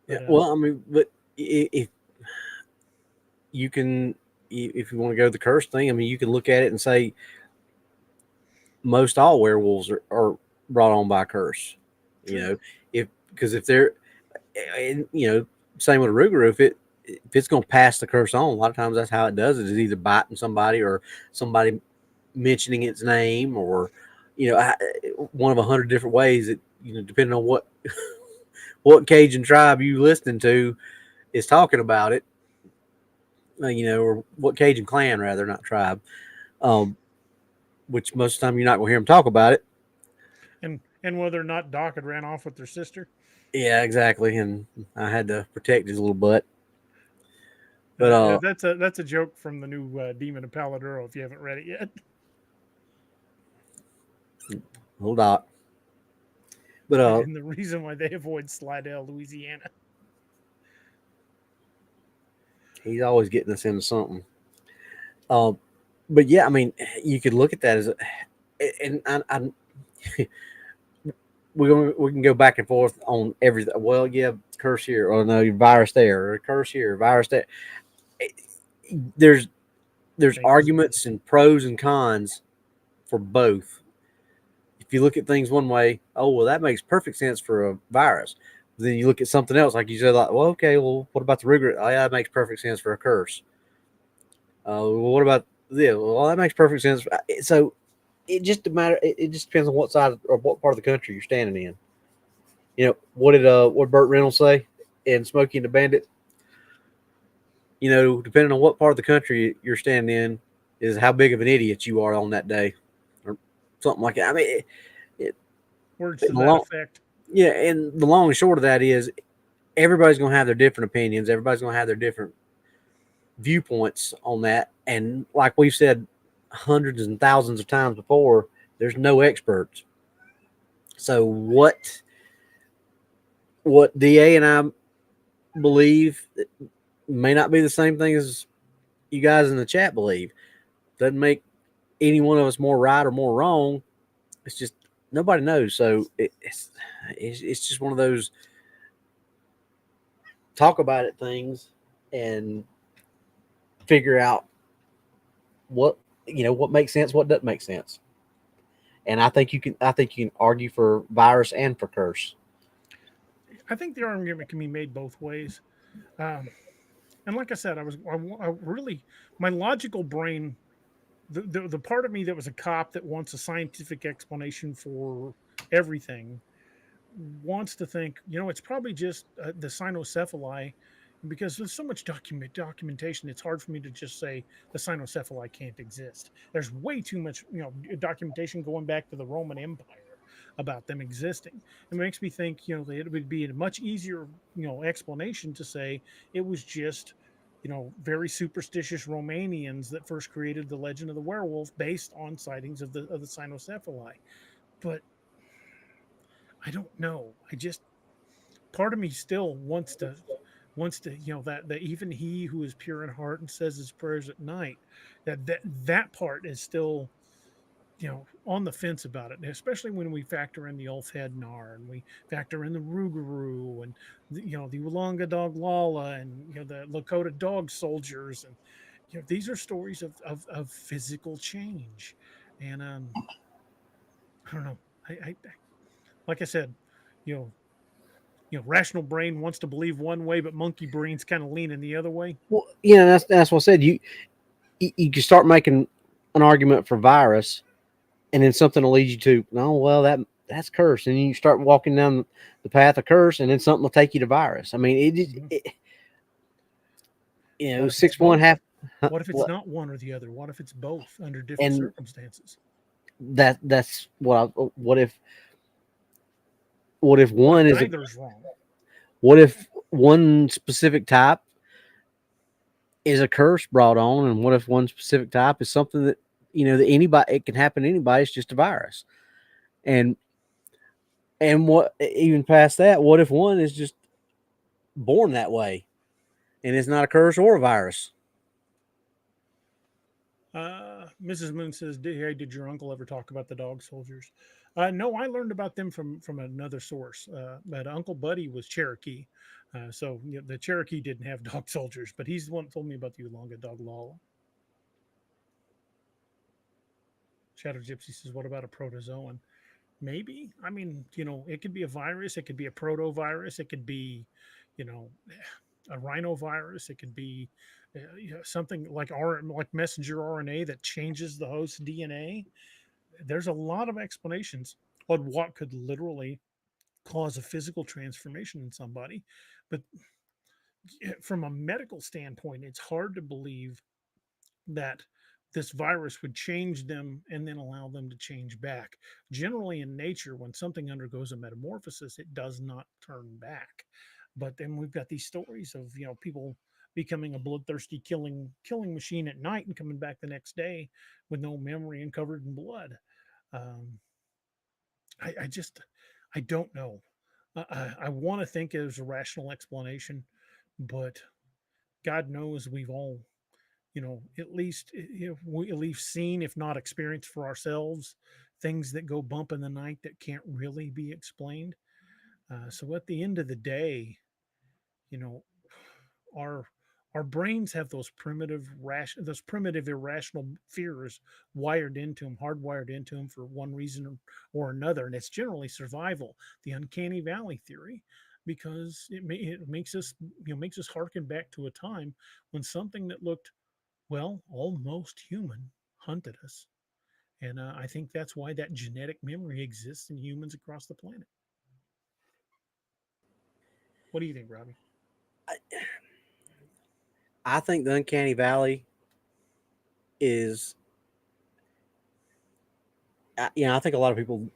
yeah. But Well, I mean, but if you can, if you want to go the curse thing, I mean, you can look at it and say most all werewolves are brought on by a curse. You know, if they're, and same with a Rougarou, if it's going to pass the curse on, a lot of times that's how it does it, is either biting somebody or somebody mentioning its name, or one of 100 different ways that depending on what Cajun tribe you listening to is talking about it, or what Cajun clan rather, not tribe, which most of the time you're not going to hear them talk about it. and whether or not Doc had ran off with their sister. Yeah, exactly. And I had to protect his little butt. But Yeah, that's a joke from the new Demon of Paladuro. If you haven't read it yet, little Doc. But and the reason why they avoid Slidell, Louisiana. he's always getting us into something. But yeah, I mean, you could look at that as, and we can go back and forth on everything. Well, yeah, curse here, or no, virus there, or curse here, virus there. There's arguments and pros and cons for both. If you look at things one way, oh well, that makes perfect sense for a virus. Then you look at something else, like you said, like, well, okay, well, what about the Rougarou? Oh, yeah, that makes perfect sense for a curse. Well, what about this? Well, that makes perfect sense. So it just it just depends on what side or what part of the country you're standing in. What Burt Reynolds say in Smokey and the Bandit? Depending on what part of the country you're standing in, is how big of an idiot you are on that day, or something like that. I mean, Words to that effect. Yeah, and the long and short of that is everybody's going to have their different opinions. Everybody's going to have their different viewpoints on that. And like we've said hundreds and thousands of times before, there's no experts. So what DA and I believe may not be the same thing as you guys in the chat believe. Doesn't make any one of us more right or more wrong. It's just nobody knows. So it's just one of those talk about it things and figure out what makes sense, what doesn't make sense. And I think you can argue for virus and for curse. I think the argument can be made both ways. And like I said, I really, my logical brain, the part of me that was a cop that wants a scientific explanation for everything, wants to think, it's probably just the cynocephaly, because there's so much documentation. It's hard for me to just say the cynocephaly can't exist. There's way too much, documentation going back to the Roman Empire about them existing. It makes me think, it would be a much easier, explanation to say it was just, very superstitious Romanians that first created the legend of the werewolf based on sightings of the cynocephaly. But I don't know. part of me still wants to that even he who is pure in heart and says his prayers at night, that part is still on the fence about it, especially when we factor in the Ulfhead Nar and we factor in the Rougarou and the Ulanga Dog Lala and the Lakota Dog Soldiers, and these are stories of physical change, and I don't know. I like I said, you know, rational brain wants to believe one way, but monkey brain's kind of leaning the other way. Well, that's what I said. You can start making an argument for virus, and then something will lead you to no. Well, that's curse, and you start walking down the path of curse, and then something will take you to virus. I mean, Mhm. What if it's 6-1 both? half. What if it's not one or the other? What if it's both under different And circumstances? that's what if What if one is a neither's wrong? what if one specific type is a curse brought on, and what if one specific type is something that that anybody, it can happen to anybody, it's just a virus. And what, even past that, what if one is just born that way and it's not a curse or a virus? Mrs. Moon says, "Hey, did your uncle ever talk about the dog soldiers?" No, I learned about them from another source. But Uncle Buddy was Cherokee, so the Cherokee didn't have dog soldiers, but he's the one that told me about the Ulanga Dog Lala. Shadow Gypsy says, "What about a protozoan?" Maybe. I mean, it could be a virus, it could be a protovirus, it could be, you know, a rhinovirus, it could be something like messenger RNA that changes the host DNA. There's a lot of explanations on what could literally cause a physical transformation in somebody, but from a medical standpoint, it's hard to believe that this virus would change them and then allow them to change back. Generally, in nature, when something undergoes a metamorphosis, it does not turn back. But then we've got these stories of people becoming a bloodthirsty killing machine at night and coming back the next day with no memory and covered in blood. Um, I just I don't know. I want to think it was a rational explanation, but God knows we've all at least we at least seen, if not experienced for ourselves, things that go bump in the night that can't really be explained. So at the end of the day, you know, our our brains have those primitive irrational fears wired into them, hardwired into them for one reason or another, and it's generally survival. The uncanny valley theory, because it makes us harken back to a time when something that looked almost human hunted us. And I think that's why that genetic memory exists in humans across the planet. What do you think, Robbie? I think the uncanny valley is, I think a lot of people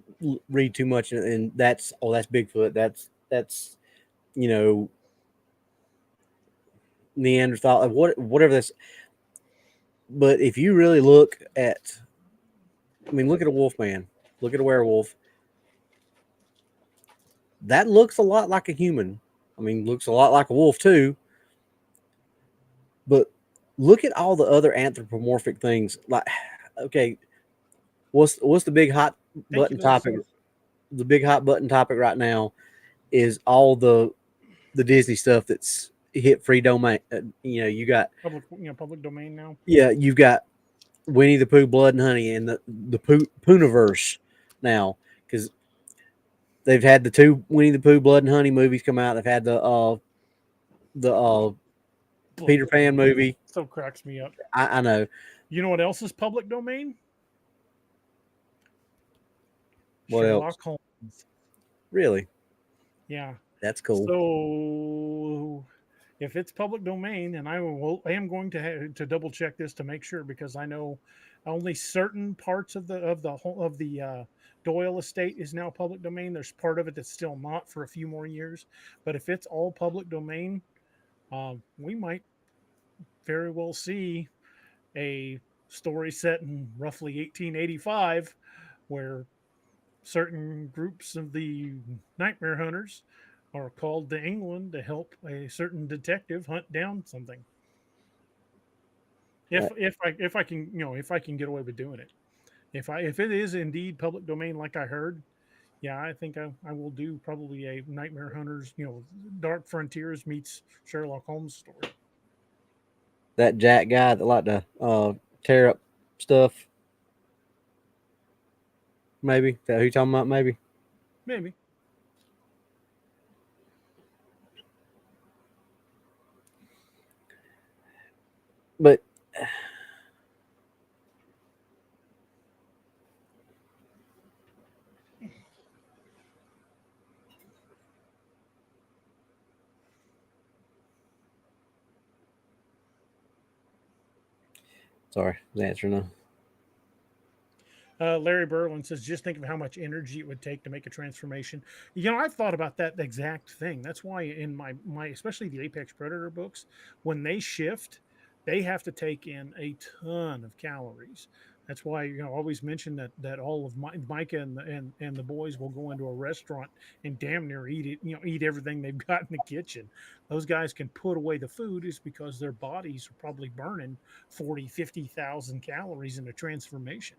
read too much, and that's Bigfoot, that's you know Neanderthal, whatever this. But if you really look at, I mean, look at a wolf man, look at a werewolf. That looks a lot like a human. I mean, looks a lot like a wolf too. But look at all the other anthropomorphic things. Like, okay, what's the big hot Thank you, button Lily topic? Sue. The big hot button topic right now is all the Disney stuff that's hit free domain. You got, Public domain now. yeah, you've got Winnie the Pooh, Blood and Honey, and the Poohniverse now, because they've had the two Winnie the Pooh, Blood and Honey movies come out. They've had the Blood Peter and Pan honey movie. so cracks me up. I know. You know what else is public domain? What else? Sherlock Holmes. Really? Yeah. That's cool. So if it's public domain, and I am going to double check this to make sure, because I know only certain parts of the Doyle estate is now public domain. There's part of it that's still not for a few more years, but if it's all public domain, we might very well see a story set in roughly 1885 where certain groups of the nightmare hunters or called to England to help a certain detective hunt down something. If I can, if I can get away with doing it. If it is indeed public domain like I heard, yeah, I think I will do probably a Nightmare Hunters, Dark Frontiers meets Sherlock Holmes story. That Jack guy that like to tear up stuff. Maybe is that who you talking about? Maybe. Maybe. But sorry, the answer no. Larry Berlin says, just think of how much energy it would take to make a transformation. I've thought about that exact thing. That's why in my especially the Apex Predator books, when they shift, they have to take in a ton of calories. That's why I always mention that all of Micah and the boys will go into a restaurant and damn near eat it, eat everything they've got in the kitchen. Those guys can put away the food is because their bodies are probably burning 40, 50,000 calories in a transformation.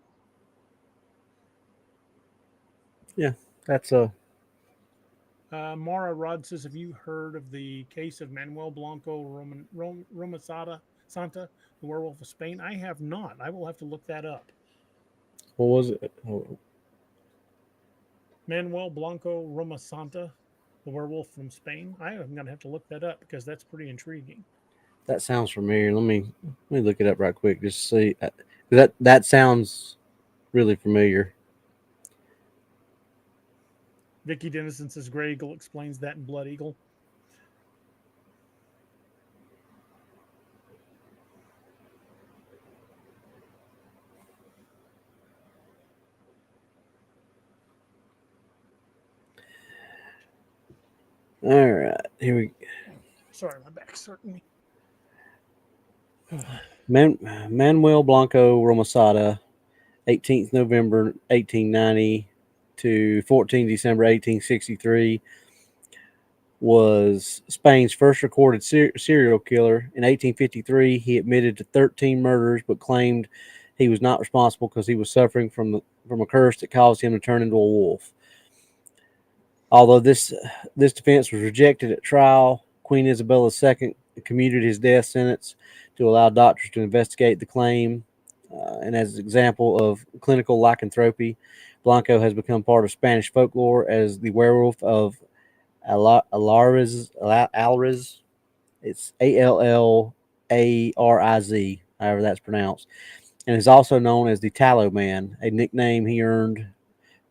Yeah, that's a. Mara Rod says, "Have you heard of the case of Manuel Blanco Romasada Santa, the werewolf of Spain?" I have not. I will have to look that up. What was it? Oh, Manuel Blanco Romasanta, the werewolf from Spain. I am going to have to look that up because that's pretty intriguing. that sounds familiar. Let me look it up right quick just to see. That sounds really familiar. Vicky Dennison says, "Grey Eagle explains that in Blood Eagle." All right, here we. Sorry, my back's hurting me. Manuel Blanco Romasada, 18th November 1890 to 14 December 1863, was Spain's first recorded serial killer. In 1853, he admitted to 13 murders, but claimed he was not responsible because he was suffering from a curse that caused him to turn into a wolf. Although this defense was rejected at trial, Queen Isabella II commuted his death sentence to allow doctors to investigate the claim. And as an example of clinical lycanthropy, Blanco has become part of Spanish folklore as the werewolf of Alariz. It's Allariz, however that's pronounced, and is also known as the Tallow Man, a nickname he earned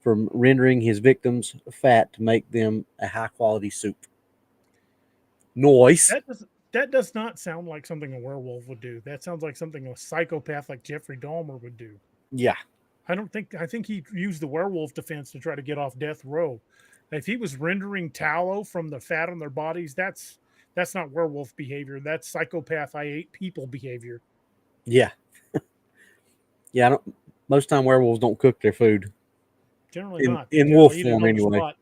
from rendering his victims fat to make them a high quality soup. Noise. That does not sound like something a werewolf would do. That sounds like something a psychopath like Jeffrey Dahmer would do. Yeah. I think he used the werewolf defense to try to get off death row. If he was rendering tallow from the fat on their bodies, that's not werewolf behavior. That's psychopath I ate people behavior. Yeah. Yeah. Most time werewolves don't cook their food. Generally not. They In wolf generally eat it form on the anyway. spot.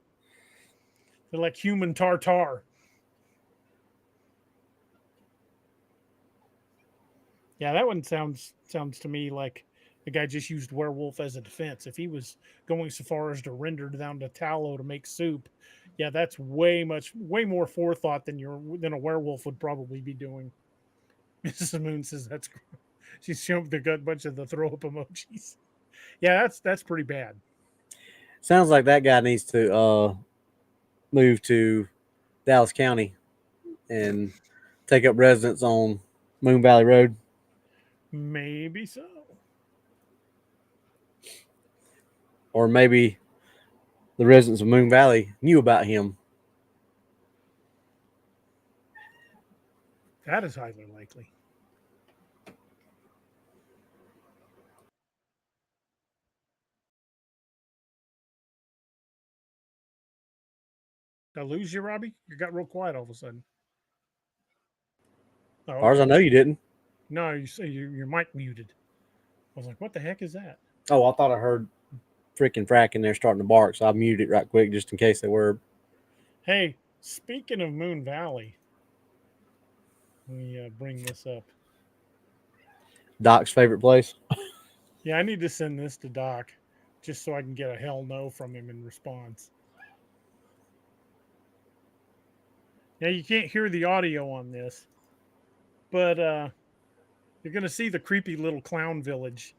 They're like human tartar. Yeah, that one sounds to me like the guy just used werewolf as a defense. If he was going so far as to render down to tallow to make soup, yeah, that's way more forethought than a werewolf would probably be doing. Mrs. Moon says that's she's showing the gut bunch of the throw up emojis. Yeah, that's pretty bad. Sounds like that guy needs to move to Dallas County and take up residence on Moon Valley Road. Maybe so. Or maybe the residents of Moon Valley knew about him. That is highly likely. Did I lose you, Robbie? You got real quiet all of a sudden. Oh, As far as okay. I know, you didn't. No, you say your mic muted. I was like, what the heck is that? Oh, I thought I heard freaking frack in there starting to bark, so I muted it right quick just in case they were. Hey, Speaking of Moon Valley, let me bring this up. Doc's favorite place. Yeah, I need to send this to Doc just so I can get a hell no from him in response. Now, you can't hear the audio on this, but you're going to see the creepy little clown village.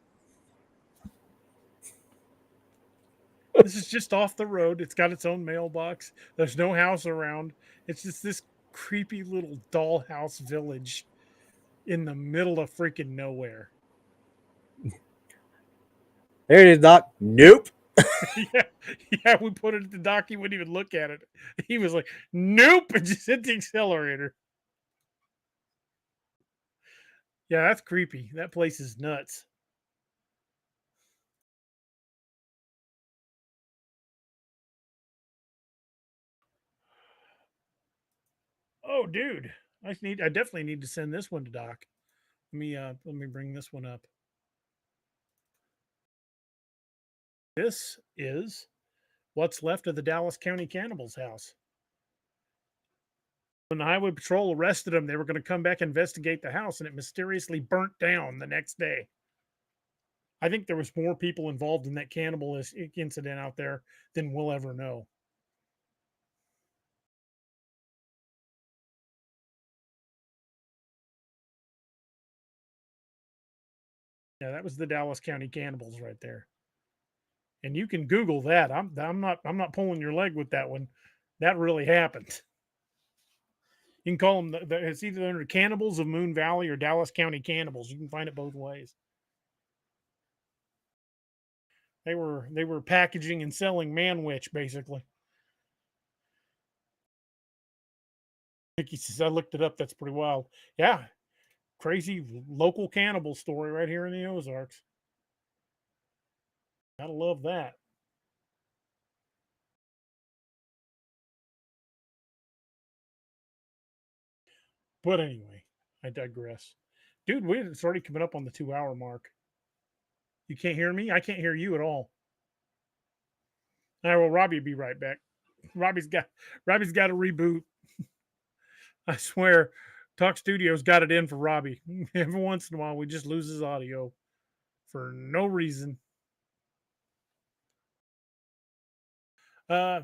This is just off the road. It's got its own mailbox. There's no house around. It's just this creepy little dollhouse village in the middle of freaking nowhere. There it is, Doc. Nope. yeah, yeah, we put it at the dock. He wouldn't even look at it. He was like, nope, and just hit the accelerator. Yeah, that's creepy. That place is nuts. Oh, dude, I definitely need to send this one to Doc. Let me bring this one up. This is what's left of the Dallas County Cannibals house. When the highway patrol arrested them, they were going to come back and investigate the house, and it mysteriously burnt down the next day. I think there was more people involved in that cannibal incident out there than we'll ever know. Yeah, that was the Dallas County Cannibals right there. And you can Google that. I'm not pulling your leg with that one. That really happened. You can call them it's either under Cannibals of Moon Valley or Dallas County Cannibals. You can find it both ways. They were packaging and selling Man-Witch, basically. Mickey says, I looked it up. That's pretty wild. Yeah. Crazy local cannibal story right here in the Ozarks. Gotta love that. But anyway, I digress. Dude, it's already coming up on the 2-hour mark. You can't hear me? I can't hear you at all. All right, well, Robbie will be right back. Robbie's got a reboot. I swear, Talk Studios got it in for Robbie. Every once in a while, we just lose his audio for no reason. Uh,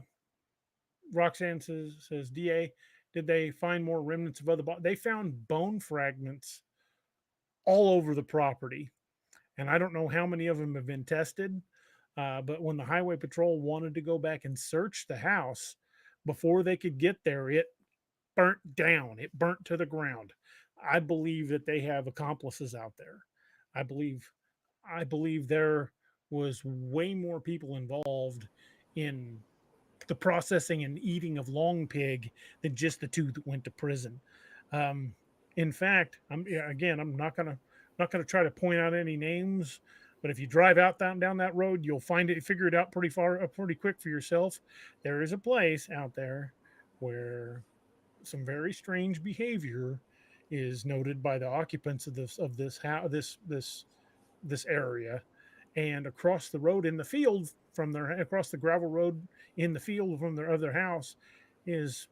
Roxanne says, DA, did they find more remnants of other bodies? They found bone fragments all over the property. And I don't know how many of them have been tested. But when the highway patrol wanted to go back and search the house, before they could get there, it burnt down. It burnt to the ground. I believe that they have accomplices out there. I believe there was way more people involved in the processing and eating of long pig than just the two that went to prison. In fact, I'm not gonna try to point out any names, but if you drive out down that road, you'll figure it out pretty quick for yourself. There is a place out there where some very strange behavior is noted by the occupants of this house, this area, and across the road in the field across the gravel road in the field from their other house is,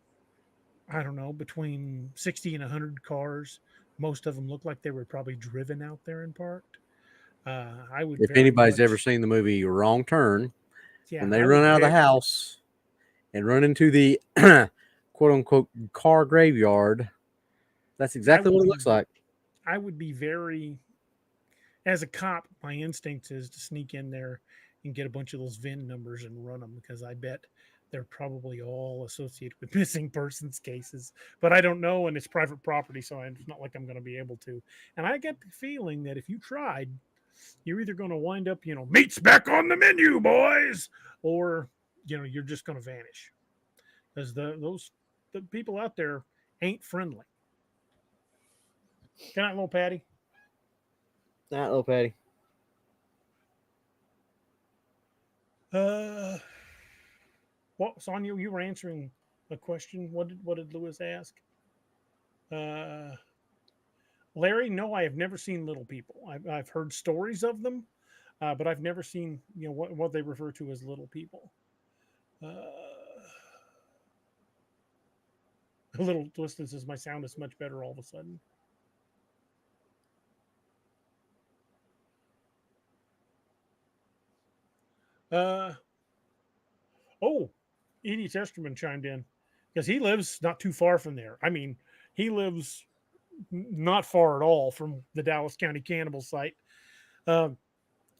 I don't know, between 60 and 100 cars. Most of them look like they were probably driven out there and parked. I would If very anybody's ever much, seen the movie Wrong Turn, yeah, when they I run would out of the very, house and run into the quote unquote car graveyard, that's I exactly would what it be, looks like. I would be very, as a cop, my instinct is to sneak in there and get a bunch of those VIN numbers and run them because I bet they're probably all associated with missing persons cases. But I don't know, and it's private property, so it's not like I'm going to be able to. And I get the feeling that if you tried, you're either going to wind up, meat's back on the menu, boys, or you're just going to vanish because the people out there ain't friendly. Good night, little Patty. Not little Patty. Well, Sonia, you were answering a question. What did Lewis ask? Uh, Larry, no, I have never seen Little People. I've heard stories of them, but I've never seen what they refer to as Little People. Uh, A little twist says my sound is much better all of a sudden. Uh oh, Edie Testerman chimed in because he lives not too far from there. I mean, he lives not far at all from the Dallas County Cannibal site. Um,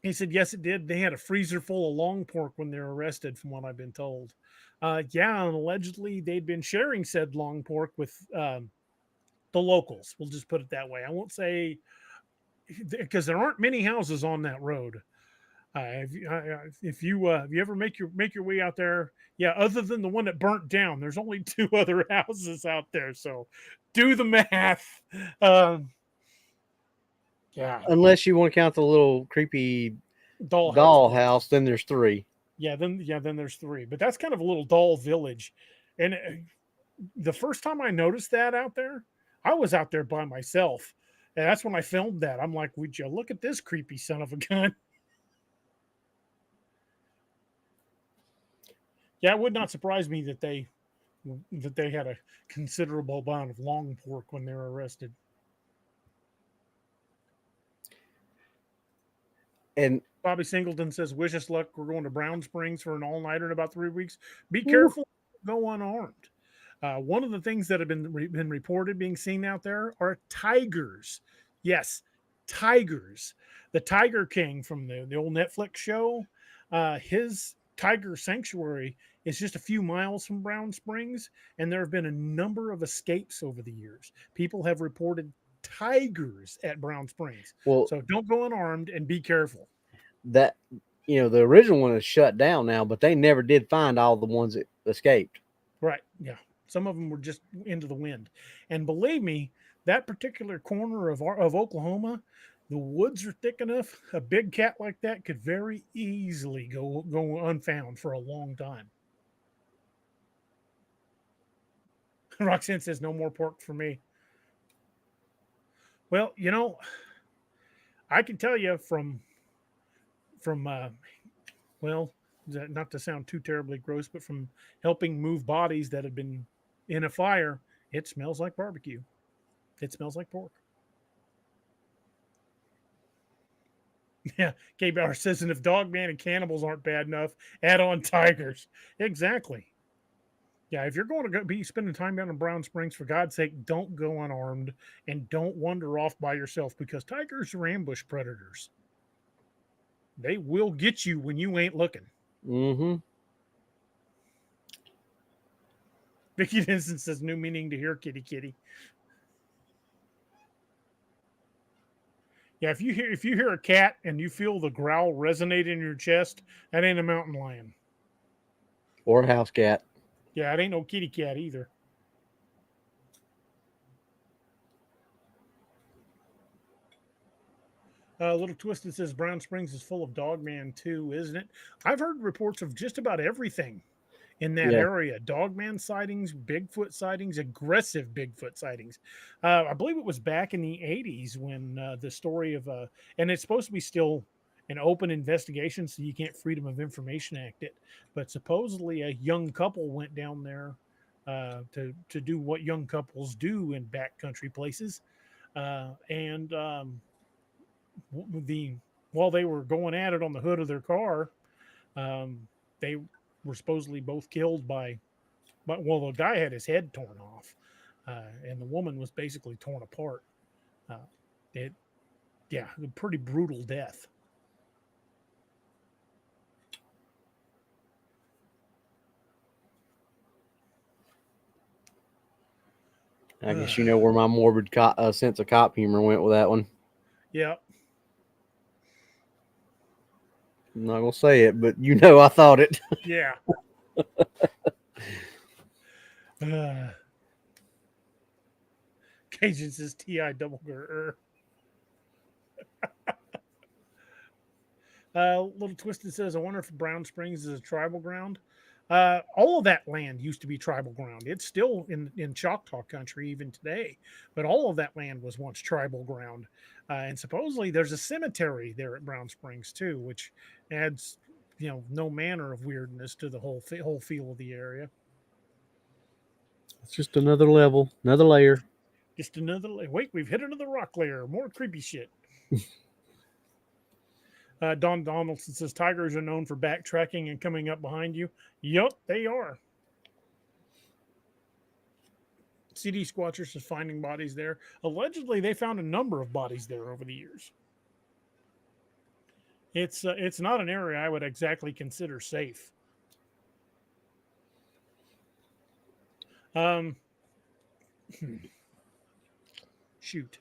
he said, yes, it did. They had a freezer full of long pork when they were arrested, from what I've been told. Yeah, and allegedly they'd been sharing said long pork with the locals. We'll just put it that way. I won't say because there aren't many houses on that road. If you ever make your way out there, yeah, other than the one that burnt down, there's only two other houses out there. So do the math. Um, yeah, Unless you want to count the little creepy dollhouse. dollhouse, then there's three. Then there's three, but that's kind of a little doll village. And the first time I noticed that out there, I was out there by myself, and that's when I filmed that. I'm like, would you look at this creepy son of a gun? Yeah, it would not surprise me that they had a considerable amount of long pork when they were arrested. And Bobby Singleton says, wish us luck. We're going to Brown Springs for an all-nighter in about 3 weeks. Be careful, go unarmed. One of the things that have been reported being seen out there are tigers. Yes, tigers. The Tiger King from the old Netflix show, his tiger sanctuary is just a few miles from Brown Springs, and there have been a number of escapes over the years. People have reported tigers at Brown Springs. well, So don't go unarmed and be careful. that the original one is shut down now, but they never did find all the ones that escaped. Right. Yeah. Some of them were just into the wind. And believe me, that particular corner of Oklahoma, the woods are thick enough. A big cat like that could very easily go unfound for a long time. Roxanne says, no more pork for me. Well, I can tell you from well, not to sound too terribly gross, but from helping move bodies that have been in a fire, it smells like barbecue. It smells like pork. Yeah, K Bauer says, and if Dogman and cannibals aren't bad enough, add on tigers. Exactly. Yeah, if you're going to be spending time down in Brown Springs, for God's sake, don't go unarmed and don't wander off by yourself because tigers are ambush predators. They will get you when you ain't looking. Mm-hmm. Vicky Vincent says, new meaning to hear kitty kitty. Yeah, if you hear a cat and you feel the growl resonate in your chest, that ain't a mountain lion. Or a house cat. Yeah, it ain't no kitty cat either. Little Twisted says Brown Springs is full of Dogman too, isn't it? I've heard reports of just about everything in that area. Dogman sightings, Bigfoot sightings, aggressive Bigfoot sightings. I believe it was back in the 80s when the story of, and it's supposed to be still an open investigation, so you can't Freedom of Information Act it. But supposedly a young couple went down there to do what young couples do in backcountry places. While they were going at it on the hood of their car, they were supposedly both killed but the guy had his head torn off, and the woman was basically torn apart. A pretty brutal death. I guess you know where my morbid sense of cop humor went with that one. Yeah. I'm not gonna say it, but I thought it. Yeah. Cajun says T.I. double gur. Little Twisted says, I wonder if Brown Springs is a tribal ground. All of that land used to be tribal ground. It's still in Choctaw country even today, but all of that land was once tribal ground. And supposedly there's a cemetery there at Brown Springs too, which adds, no manner of weirdness to the whole feel of the area. It's just another level, another layer. Just another. Wait, we've hit another rock layer. More creepy shit. Don Donaldson says tigers are known for backtracking and coming up behind you. Yup, they are. CD Squatcher says finding bodies there. Allegedly, they found a number of bodies there over the years. It's not an area I would exactly consider safe. Um, shoot,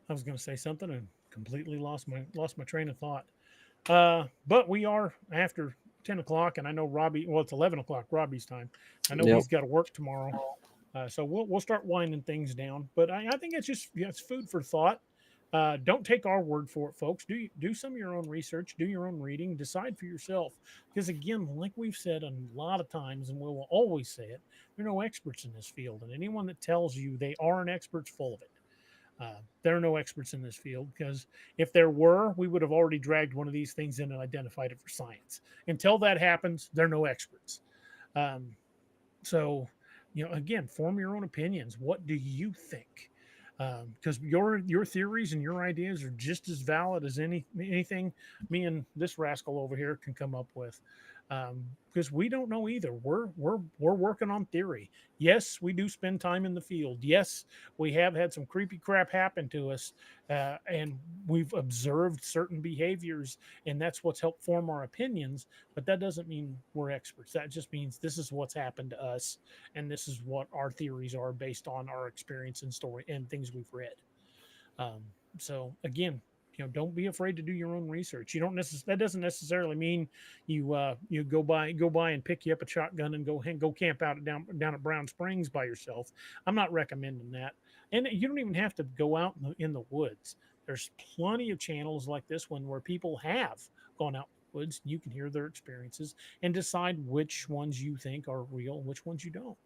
I was going to say something and completely lost my train of thought. But we are after 10 o'clock, and I know Robbie. Well, it's 11 o'clock Robbie's time. I know Yep. he's got to work tomorrow, so we'll start winding things down. But I think it's just it's food for thought. Don't take our word for it, folks. Do some of your own research, do your own reading, decide for yourself. Because again, like we've said a lot of times, and we will always say it, there are no experts in this field, and anyone that tells you they are an expert's full of it. There are no experts in this field because if there were, we would have already dragged one of these things in and identified it for science. Until that happens, there are no experts. Um, so, again, form your own opinions. What do you think? Because your theories and your ideas are just as valid as anything me and this rascal over here can come up with. Because we don't know either. We're working on theory. Yes, we do spend time in the field. Yes, we have had some creepy crap happen to us, and we've observed certain behaviors, and that's what's helped form our opinions. But that doesn't mean we're experts. That just means this is what's happened to us, and this is what our theories are based on our experience and story and things we've read. Um, so again, don't be afraid to do your own research. You don't that doesn't necessarily mean you go by and pick you up a shotgun and go camp out down at Brown Springs by yourself. I'm not recommending that, and you don't even have to go out in the woods. There's plenty of channels like this one where people have gone out in the woods. You can hear their experiences and decide which ones you think are real, and which ones you don't.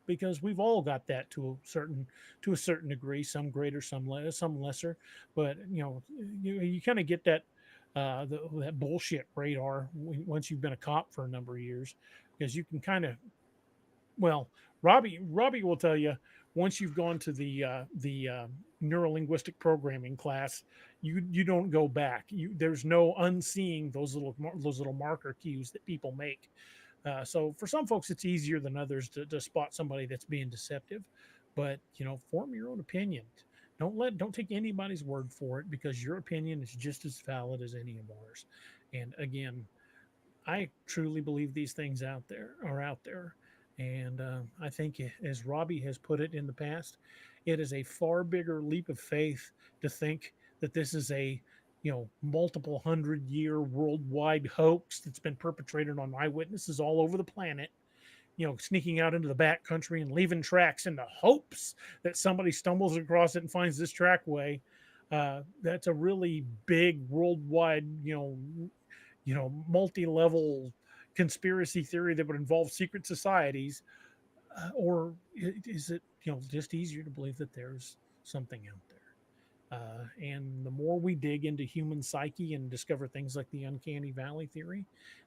Because we've all got that to a certain degree, some greater, some lesser. But you kind of get that that bullshit radar once you've been a cop for a number of years, because you can kind of well, Robbie will tell you once you've gone to the neurolinguistic programming class, you don't go back. There's no unseeing those little marker cues that people make. So for some folks, it's easier than others to spot somebody that's being deceptive. But form your own opinion. Don't take anybody's word for it, because your opinion is just as valid as any of ours. And again, I truly believe these things are out there. And I think, as Robbie has put it in the past, it is a far bigger leap of faith to think that this is a multiple 100-year worldwide hoax that's been perpetrated on eyewitnesses all over the planet, sneaking out into the back country and leaving tracks in the hopes that somebody stumbles across it and finds this trackway. That's a really big worldwide, multi-level conspiracy theory that would involve secret societies. Or is it, just easier to believe that there's something out there? And the more we dig into human psyche and discover things like the uncanny valley theory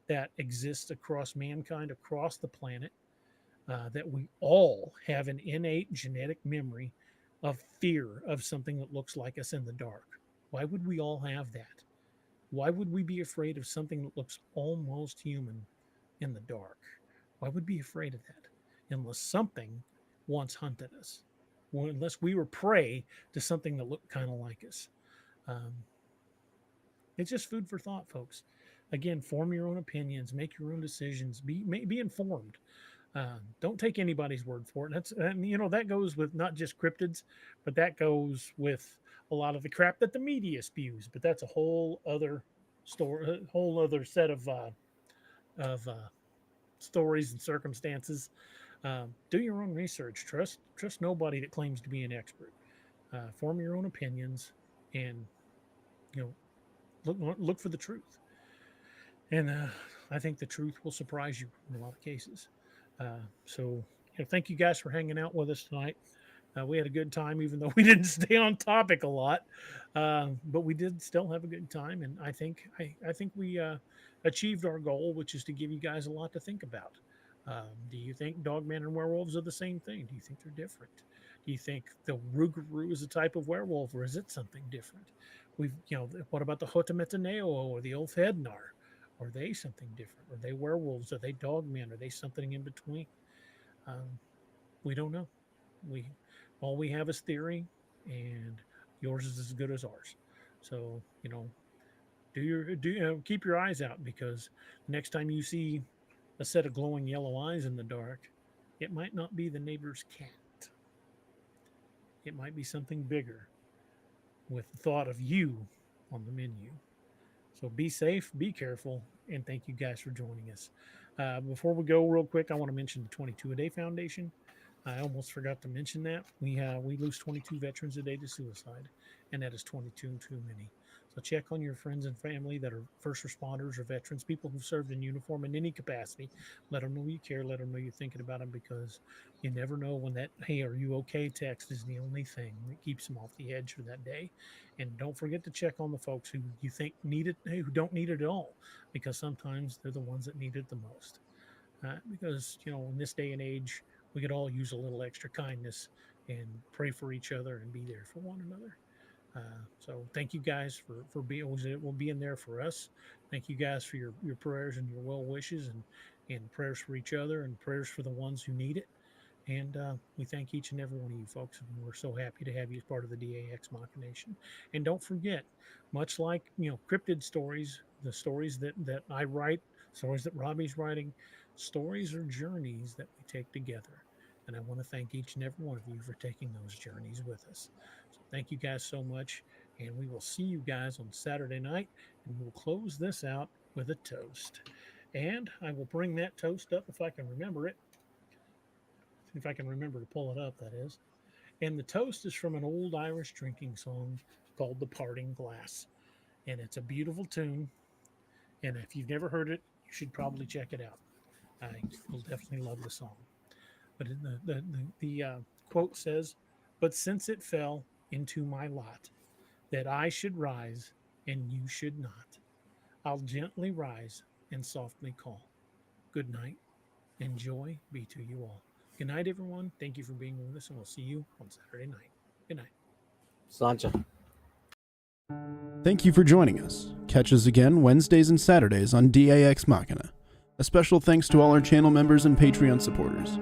that exists across mankind, across the planet, that we all have an innate genetic memory of fear of something that looks like us in the dark. Why would we all have that? Why would we be afraid of something that looks almost human in the dark? Why would we be afraid of that? Unless something once hunted us, or unless we were prey to something that looked kind of like us. Um, it's just food for thought, folks. Again, form your own opinions, make your own decisions, be informed. Don't take anybody's word for it. That goes with not just cryptids, but that goes with a lot of the crap that the media spews. But that's a whole other story, a whole other set of stories and circumstances. Do your own research. Trust nobody that claims to be an expert. Form your own opinions, and you know look for the truth. And I think the truth will surprise you in a lot of cases. So thank you guys for hanging out with us tonight. We had a good time, even though we didn't stay on topic a lot, but we did still have a good time. And I think we achieved our goal, which is to give you guys a lot to think about. Do you think Dogman and Werewolves are the same thing? Do you think they're different? Do you think the Rougarou is a type of werewolf, or is it something different? What about the Hotametaneo or the Ulfhednar? Are they something different? Are they werewolves? Are they dogmen? Are they something in between? We don't know. We all we have is theory, and yours is as good as ours. So keep your eyes out, because next time you see a set of glowing yellow eyes in the dark, it might not be the neighbor's cat. It might be something bigger with the thought of you on the menu. So be safe, be careful, and thank you guys for joining us. Before we go, real quick, I want to mention the 22 a Day Foundation. I almost forgot to mention that we lose 22 veterans a day to suicide, and that is 22 too many. So check on your friends and family that are first responders or veterans, people who've served in uniform in any capacity. Let them know you care. Let them know you're thinking about them, because you never know when that "Hey, are you okay?" text is the only thing that keeps them off the edge for that day. And don't forget to check on the folks who you think need it, who don't need it at all, because sometimes they're the ones that need it the most. Because in this day and age, we could all use a little extra kindness and pray for each other and be there for one another. So thank you guys for being there for us. Thank you guys for your prayers and your well wishes, and prayers for each other, and prayers for the ones who need it. And we thank each and every one of you folks, and we're so happy to have you as part of the DAExMachiNation. And don't forget, much like cryptid stories, the stories that I write, stories that Robbie's writing, stories are journeys that we take together. And I want to thank each and every one of you for taking those journeys with us. So thank you guys so much. And we will see you guys on Saturday night. And we'll close this out with a toast. And I will bring that toast up if I can remember it. If I can remember to pull it up, that is. And the toast is from an old Irish drinking song called The Parting Glass. And it's a beautiful tune. And if you've never heard it, you should probably check it out. You'll definitely love the song. But the quote says, "But since it fell into my lot that I should rise and you should not, I'll gently rise and softly call. Good night, and joy be to you all." Good night, everyone. Thank you for being with us, and we'll see you on Saturday night. Good night. Sancha. Thank you for joining us. Catch us again Wednesdays and Saturdays on DAEx Machina. A special thanks to all our channel members and Patreon supporters.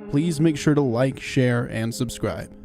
Please make sure to like, share, and subscribe.